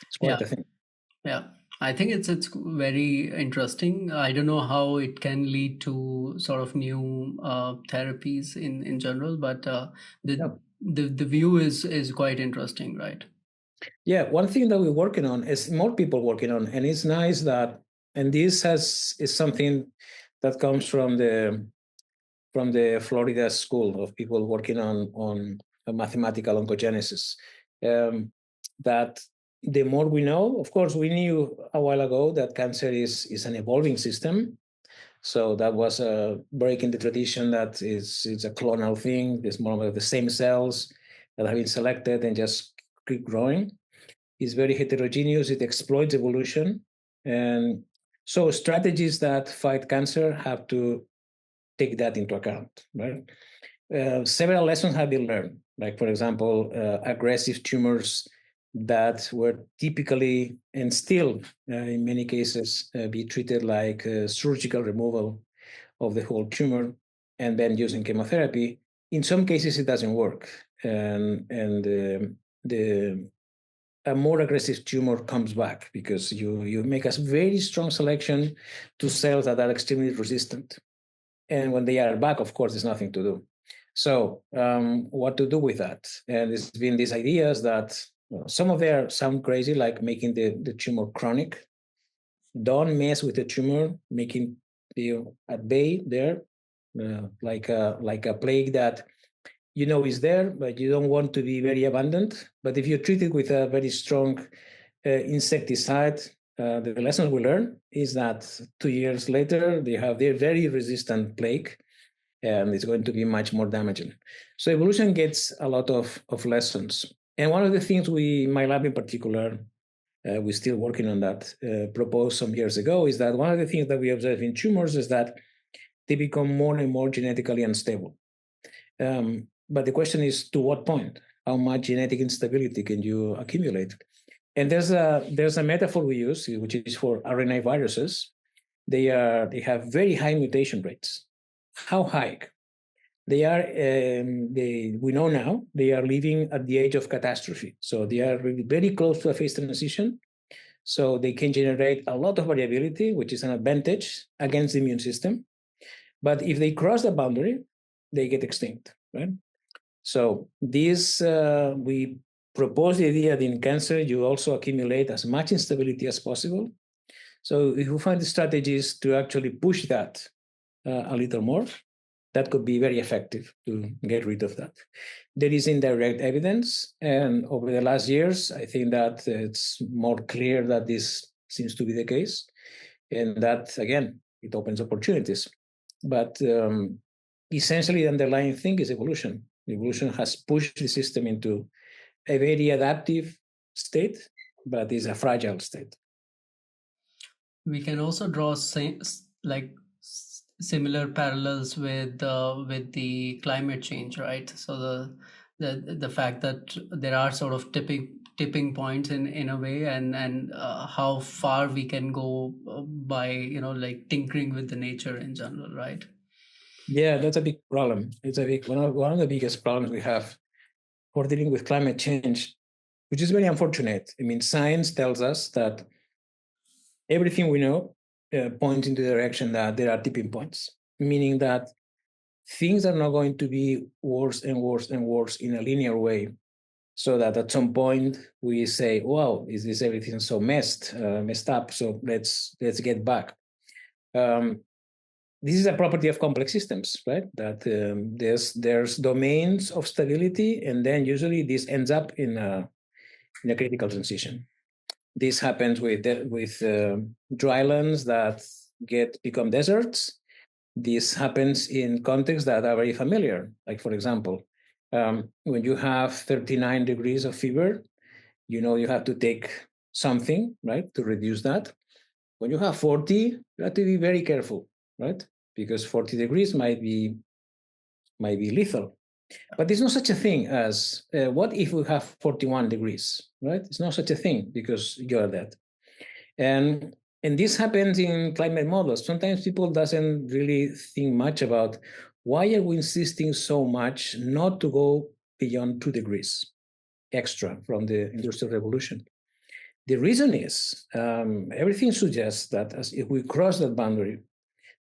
It's quite a thing. Yeah, I think it's very interesting. I don't know how it can lead to sort of new therapies in general, but the view is quite interesting, right? Yeah, one thing that we're working on is more people working on, and it's nice that, and this is something that comes from the Florida School of people working on mathematical oncogenesis. That the more we know, of course, we knew a while ago that cancer is an evolving system. So that was a break in the tradition that it's a clonal thing. There's more of the same cells that have been selected and just keep growing. It's very heterogeneous. It exploits evolution. And so strategies that fight cancer have to take that into account, right? Several lessons have been learned, like, for example, aggressive tumors that were typically, and still in many cases, be treated like surgical removal of the whole tumor and then using chemotherapy. In some cases, it doesn't work. And a more aggressive tumor comes back because you make a very strong selection to cells that are extremely resistant. And when they are back, of course, there's nothing to do. So what to do with that? And there's been these ideas that some of them sound crazy, like making the tumor chronic. Don't mess with the tumor, making at bay there, like a plague that you know is there, but you don't want to be very abundant. But if you treat it with a very strong insecticide, the lesson we learn is that 2 years later, they have their very resistant plague, and it's going to be much more damaging. So evolution gets a lot of lessons. And one of the things my lab in particular, we're still working on that, proposed some years ago, is that one of the things that we observe in tumors is that they become more and more genetically unstable. But the question is, to what point? How much genetic instability can you accumulate? And there's a metaphor we use, which is for RNA viruses. They have very high mutation rates. How high? They are. We know now they are living at the age of catastrophe. So they are really very close to a phase transition. So they can generate a lot of variability, which is an advantage against the immune system. But if they cross the boundary, they get extinct, right? So this, we propose the idea that in cancer, you also accumulate as much instability as possible. So if we find the strategies to actually push that a little more, that could be very effective to get rid of that. There is indirect evidence, and over the last years, I think that it's more clear that this seems to be the case, and that, again, it opens opportunities. But essentially, the underlying thing is evolution. Evolution has pushed the system into a very adaptive state, but is a fragile state. We can also draw similar parallels with the climate change, right? So the fact that there are sort of tipping points in a way, and how far we can go by like tinkering with the nature in general, right? Yeah, that's a big problem. It's one of the biggest problems we have for dealing with climate change, which is very unfortunate. I mean, science tells us that everything we know points in the direction that there are tipping points, meaning that things are not going to be worse and worse and worse in a linear way, so that at some point we say, "Wow, is this everything so messed up? So let's get back." This is a property of complex systems, right? That there's domains of stability, and then usually this ends up in a critical transition. This happens with drylands that become deserts. This happens in contexts that are very familiar. Like, for example, when you have 39 degrees of fever, you have to take something, right, to reduce that. When you have 40, you have to be very careful, right? Because 40 degrees might be lethal. But there's no such a thing as what if we have 41 degrees, right? It's not such a thing because you're dead. And this happens in climate models. Sometimes people doesn't really think much about why are we insisting so much not to go beyond 2 degrees extra from the Industrial Revolution. The reason is everything suggests that if we cross that boundary,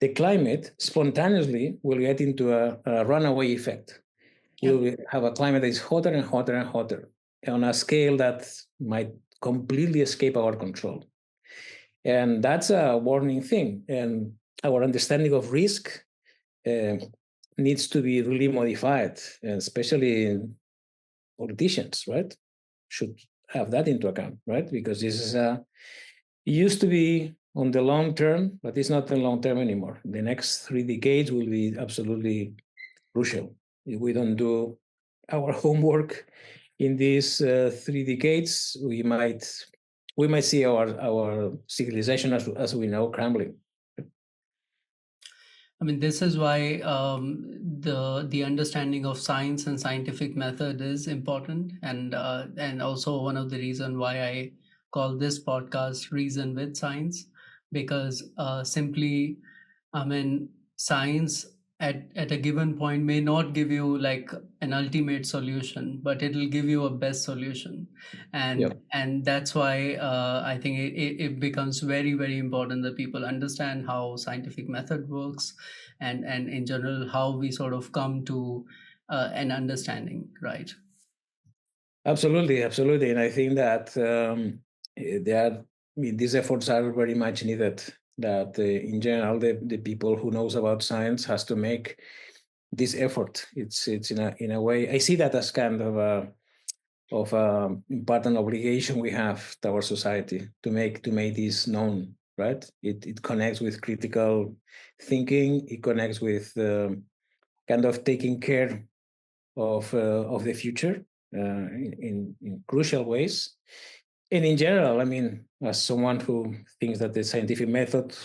the climate spontaneously will get into a runaway effect. Yep. We'll have a climate that is hotter and hotter and hotter on a scale that might completely escape our control. And that's a warning thing. And our understanding of risk needs to be really modified, especially politicians, right? Should have that into account, right? Because this is it used to be on the long term, but it's not the long term anymore. The next 3 decades will be absolutely crucial. If we don't do our homework in these 3 decades, we might see our civilization as we know crumbling. I mean, this is why the understanding of science and scientific method is important, and also one of the reasons why I call this podcast "Reason with Science," because simply, I mean, science at a given point may not give you like an ultimate solution, but it'll give you a best solution, and Yep. and that's why I think it becomes very, very important that people understand how scientific method works, and in general how we sort of come to an understanding, right? Absolutely, and I think that these efforts are very much needed. That in general, the people who knows about science has to make this effort. It's in a way, I see that as kind of a important obligation we have to our society to make this known, right? It connects with critical thinking. It connects with kind of taking care of the future in crucial ways. And in general, I mean, as someone who thinks that the scientific method,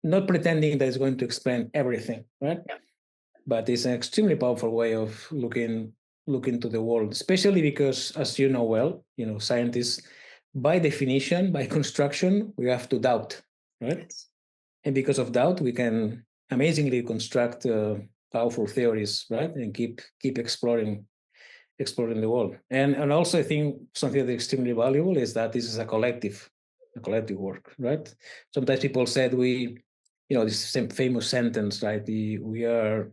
not pretending that it's going to explain everything, right? Yeah. But it's an extremely powerful way of looking to the world, especially because, as you know well, scientists, by definition, by construction, we have to doubt, right? Yes. And because of doubt, we can amazingly construct powerful theories, right? And keep exploring the world. And also, I think something that's extremely valuable is that this is a collective work, right? Sometimes people said this same famous sentence, right? We are.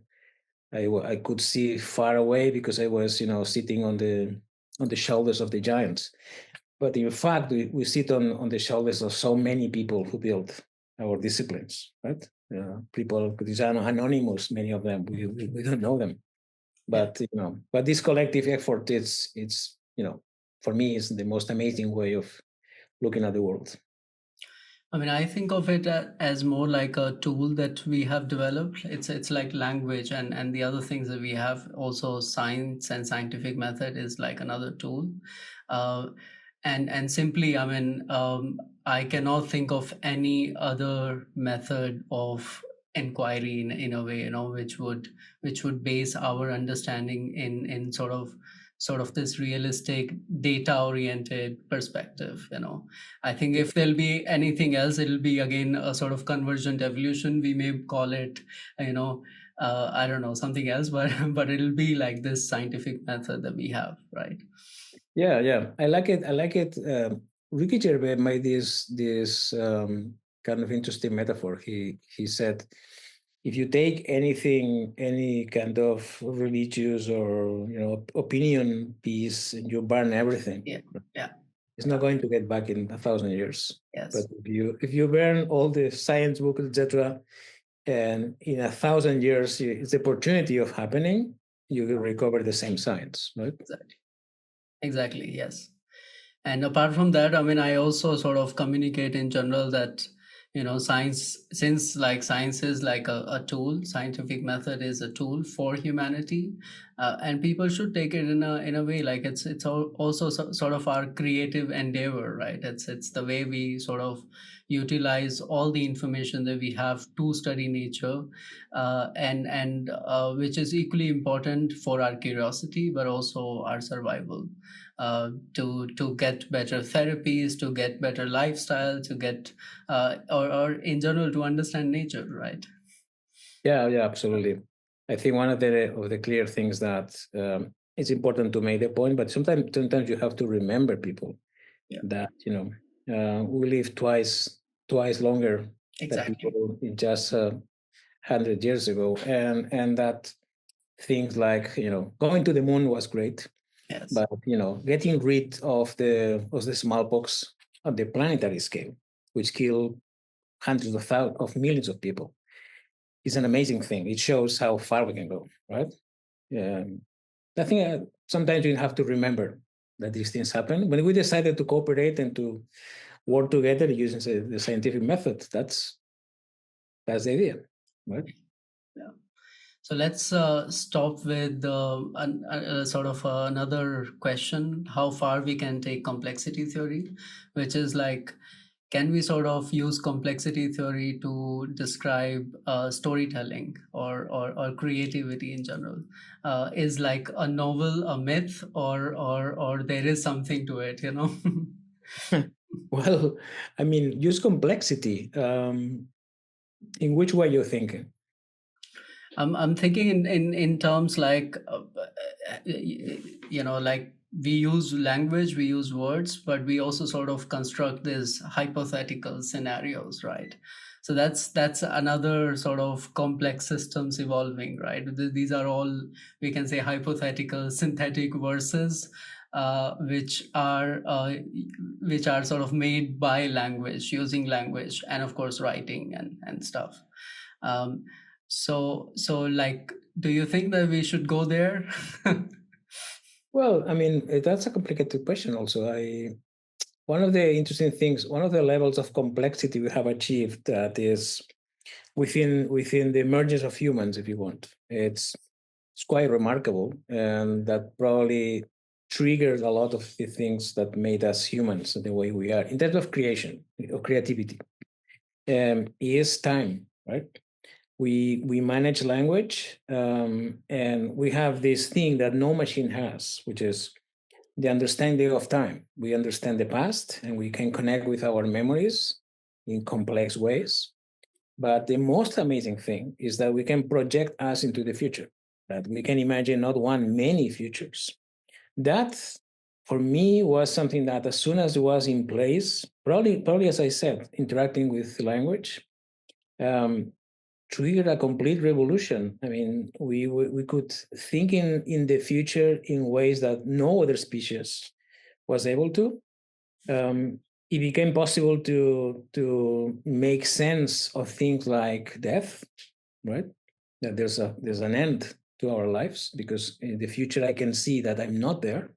I could see far away because I was, sitting on the shoulders of the giants. But in fact, we sit on the shoulders of so many people who built our disciplines, right? People, these are anonymous, many of them. We don't know them. But but this collective effort, it's for me, is the most amazing way of looking at the world. I mean, I think of it as more like a tool that we have developed. It's like language, and the other things that we have, also science and scientific method is like another tool. And simply, I mean, I cannot think of any other method of inquiry in a way, which would base our understanding in sort of this realistic data oriented perspective. I think if there'll be anything else, it'll be again a sort of convergent evolution. We may call it, I don't know, something else, but it'll be like this scientific method that we have, right? Yeah, I like it. Ricky Gervais made this kind of interesting metaphor. He said, if you take anything, any kind of religious or opinion piece, and you burn everything, yeah, it's not going to get back in 1,000 years. yes. But if you burn all the science books, etc., and in 1,000 years, it's the opportunity of happening, you will recover the same science, right? Exactly, yes. And apart from that, I mean, I also sort of communicate in general that, science, since like science is like a tool, scientific method is a tool for humanity, and people should take it in a way like it's also sort of our creative endeavor, right? It's the way we sort of utilize all the information that we have to study nature, and which is equally important for our curiosity, but also our survival. To get better therapies, to get better lifestyle, to get or in general to understand nature, right? Yeah, absolutely. I think one of the clear things that it's important to make the point, but sometimes you have to remember people that we live twice longer than people in just 100 years ago, and that things like going to the moon was great. Yes. But getting rid of the smallpox on the planetary scale, which killed hundreds of millions of people, is an amazing thing. It shows how far we can go, right? I think sometimes you have to remember that these things happen. When we decided to cooperate and to work together using the scientific method, that's the idea, right? Yeah. So let's stop with sort of another question: how far we can take complexity theory, which is like, can we sort of use complexity theory to describe storytelling or creativity in general? Is like a novel a myth, or there is something to it, Well, I mean, use complexity. In which way you're thinking? I'm thinking in terms like, like we use language, we use words, but we also sort of construct these hypothetical scenarios, right? So that's another sort of complex systems evolving, right? These are all, we can say, hypothetical synthetic verses, which are sort of made by language, using language, and of course writing and stuff. So like do you think that we should go there? Well, I mean, that's a complicated question also. One of the interesting things, one of the levels of complexity we have achieved that is within the emergence of humans, if you want. It's quite remarkable, and that probably triggered a lot of the things that made us humans the way we are in terms of creation or creativity. Is time, right? We manage language, and we have this thing that no machine has, which is the understanding of time. We understand the past, and we can connect with our memories in complex ways. But the most amazing thing is that we can project us into the future, that we can imagine not one, many futures. That, for me, was something that as soon as it was in place, probably as I said, interacting with language, um, triggered a complete revolution. I mean, we could think in the future in ways that no other species was able to. It became possible to make sense of things like death, right? That there's an end to our lives because in the future I can see that I'm not there.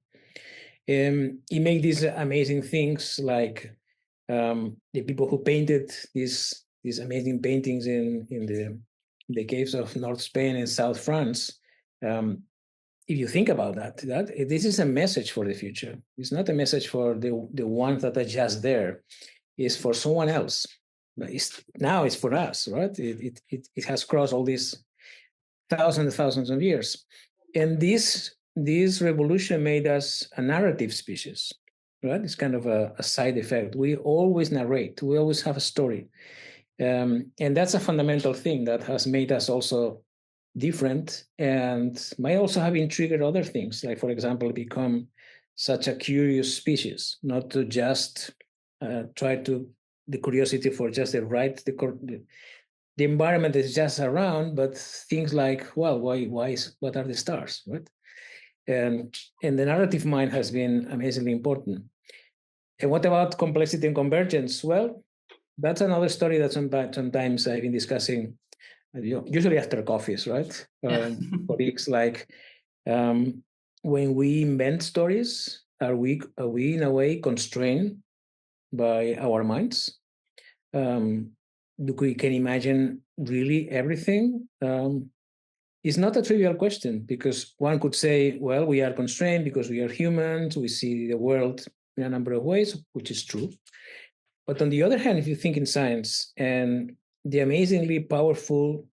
It made these amazing things like the people who painted these amazing paintings in the caves of North Spain and South France. If you think about that this is a message for the future. It's not a message for the ones that are just there. It's for someone else. But now it's for us, right? It has crossed all these thousands of years, and this revolution made us a narrative species, right? It's kind of a side effect. We always narrate. We always have a story, and that's a fundamental thing that has made us also different, and might also have intrigued other things, like, for example, become such a curious species, not to just try to the curiosity for just the right the environment is just around, but things like, well, what are the stars, right? And the narrative mind has been amazingly important. And what about complexity and convergence? Well, that's another story that sometimes I've been discussing, usually after coffees, right? Yeah. Colleagues, like, when we invent stories, are we in a way constrained by our minds? We can imagine really everything? It's not a trivial question, because one could say, well, we are constrained because we are humans, we see the world in a number of ways, which is true. But on the other hand, if you think in science and the amazingly powerful,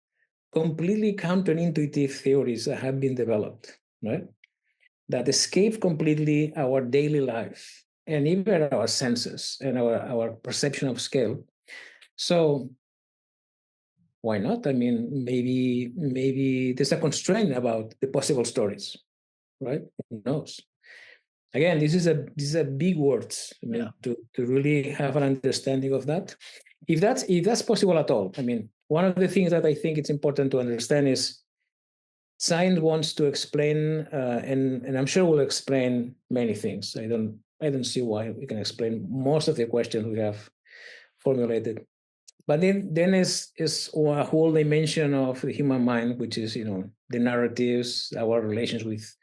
completely counterintuitive theories that have been developed, right, that escape completely our daily life and even our senses and our perception of scale. So why not? I mean, maybe there's a constraint about the possible stories, right? Who knows? Again, this is a big words. I mean, to really have an understanding of that, if that's possible at all. I mean, one of the things that I think it's important to understand is science wants to explain, and I'm sure will explain many things. I don't see why we can explain most of the questions we have formulated. But then is a whole dimension of the human mind, which is the narratives, our relations with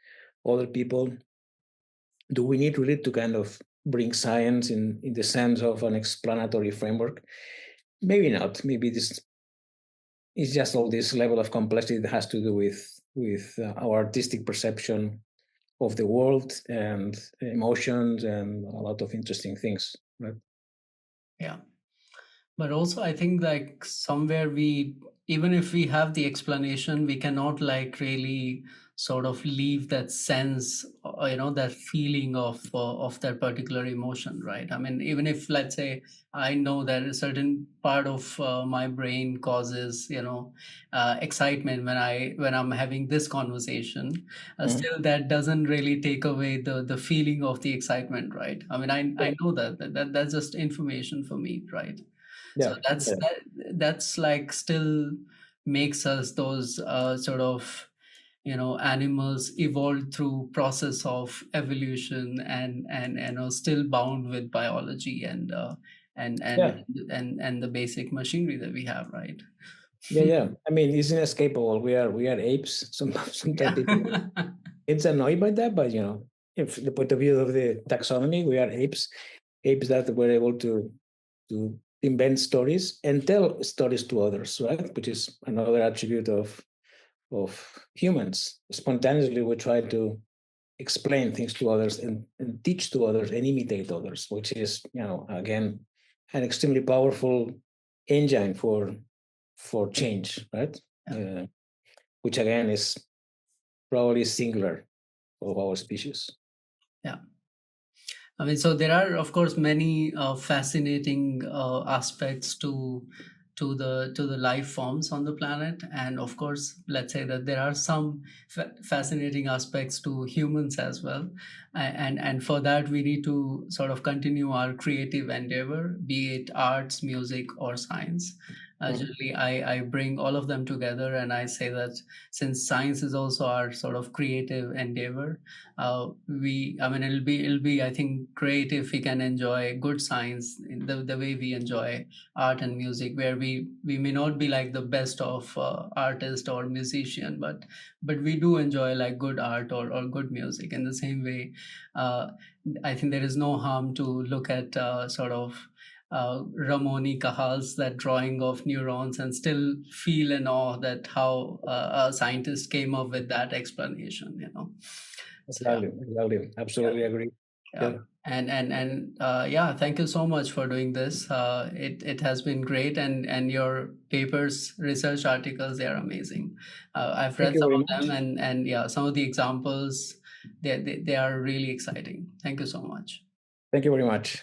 other people. Do we need really to kind of bring science in the sense of an explanatory framework? Maybe not. Maybe this is just all this level of complexity that has to do with our artistic perception of the world and emotions and a lot of interesting things, right? Yeah. But also, I think like somewhere even if we have the explanation, we cannot like really sort of leave that sense, that feeling of that particular emotion, right? I mean, even if, let's say, I know that a certain part of my brain causes, excitement when I'm having this conversation, still that doesn't really take away the feeling of the excitement, right? I mean, I know that's just information for me, right? So Yeah. that's like still makes us those sort of animals evolved through process of evolution and still bound with biology and Yeah. and the basic machinery that we have, right? Yeah. I mean, it's inescapable. We are apes. Sometimes people it's annoyed by that, but if the point of view of the taxonomy, we are apes, apes that were able to invent stories and tell stories to others, right? Which is another attribute of humans. Spontaneously, we try to explain things to others and teach to others and imitate others, which is, again, an extremely powerful engine for change, right? Yeah. Which again is probably singular of our species. Yeah. I mean, so there are, of course, many fascinating aspects to the life forms on the planet, and of course, let's say that there are some fascinating aspects to humans as well, and for that we need to sort of continue our creative endeavor, be it arts, music, or science. Generally, I bring all of them together, and I say that since science is also our sort of creative endeavor, I mean, it'll be I think great if we can enjoy good science in the way we enjoy art and music, where we may not be like the best of artist or musician, but we do enjoy like good art or good music. In the same way, uh, I think there is no harm to look at sort of Ramoni Cajal's that drawing of neurons and still feel in awe that how a scientist came up with that explanation. So yeah. Exactly. Absolutely agree. Yeah. Yeah. And yeah, thank you so much for doing this. It has been great, and your papers, research articles, they are amazing. I've Thank read you some very of much. them, and yeah, some of the examples, they are really exciting. Thank you so much. Thank you very much.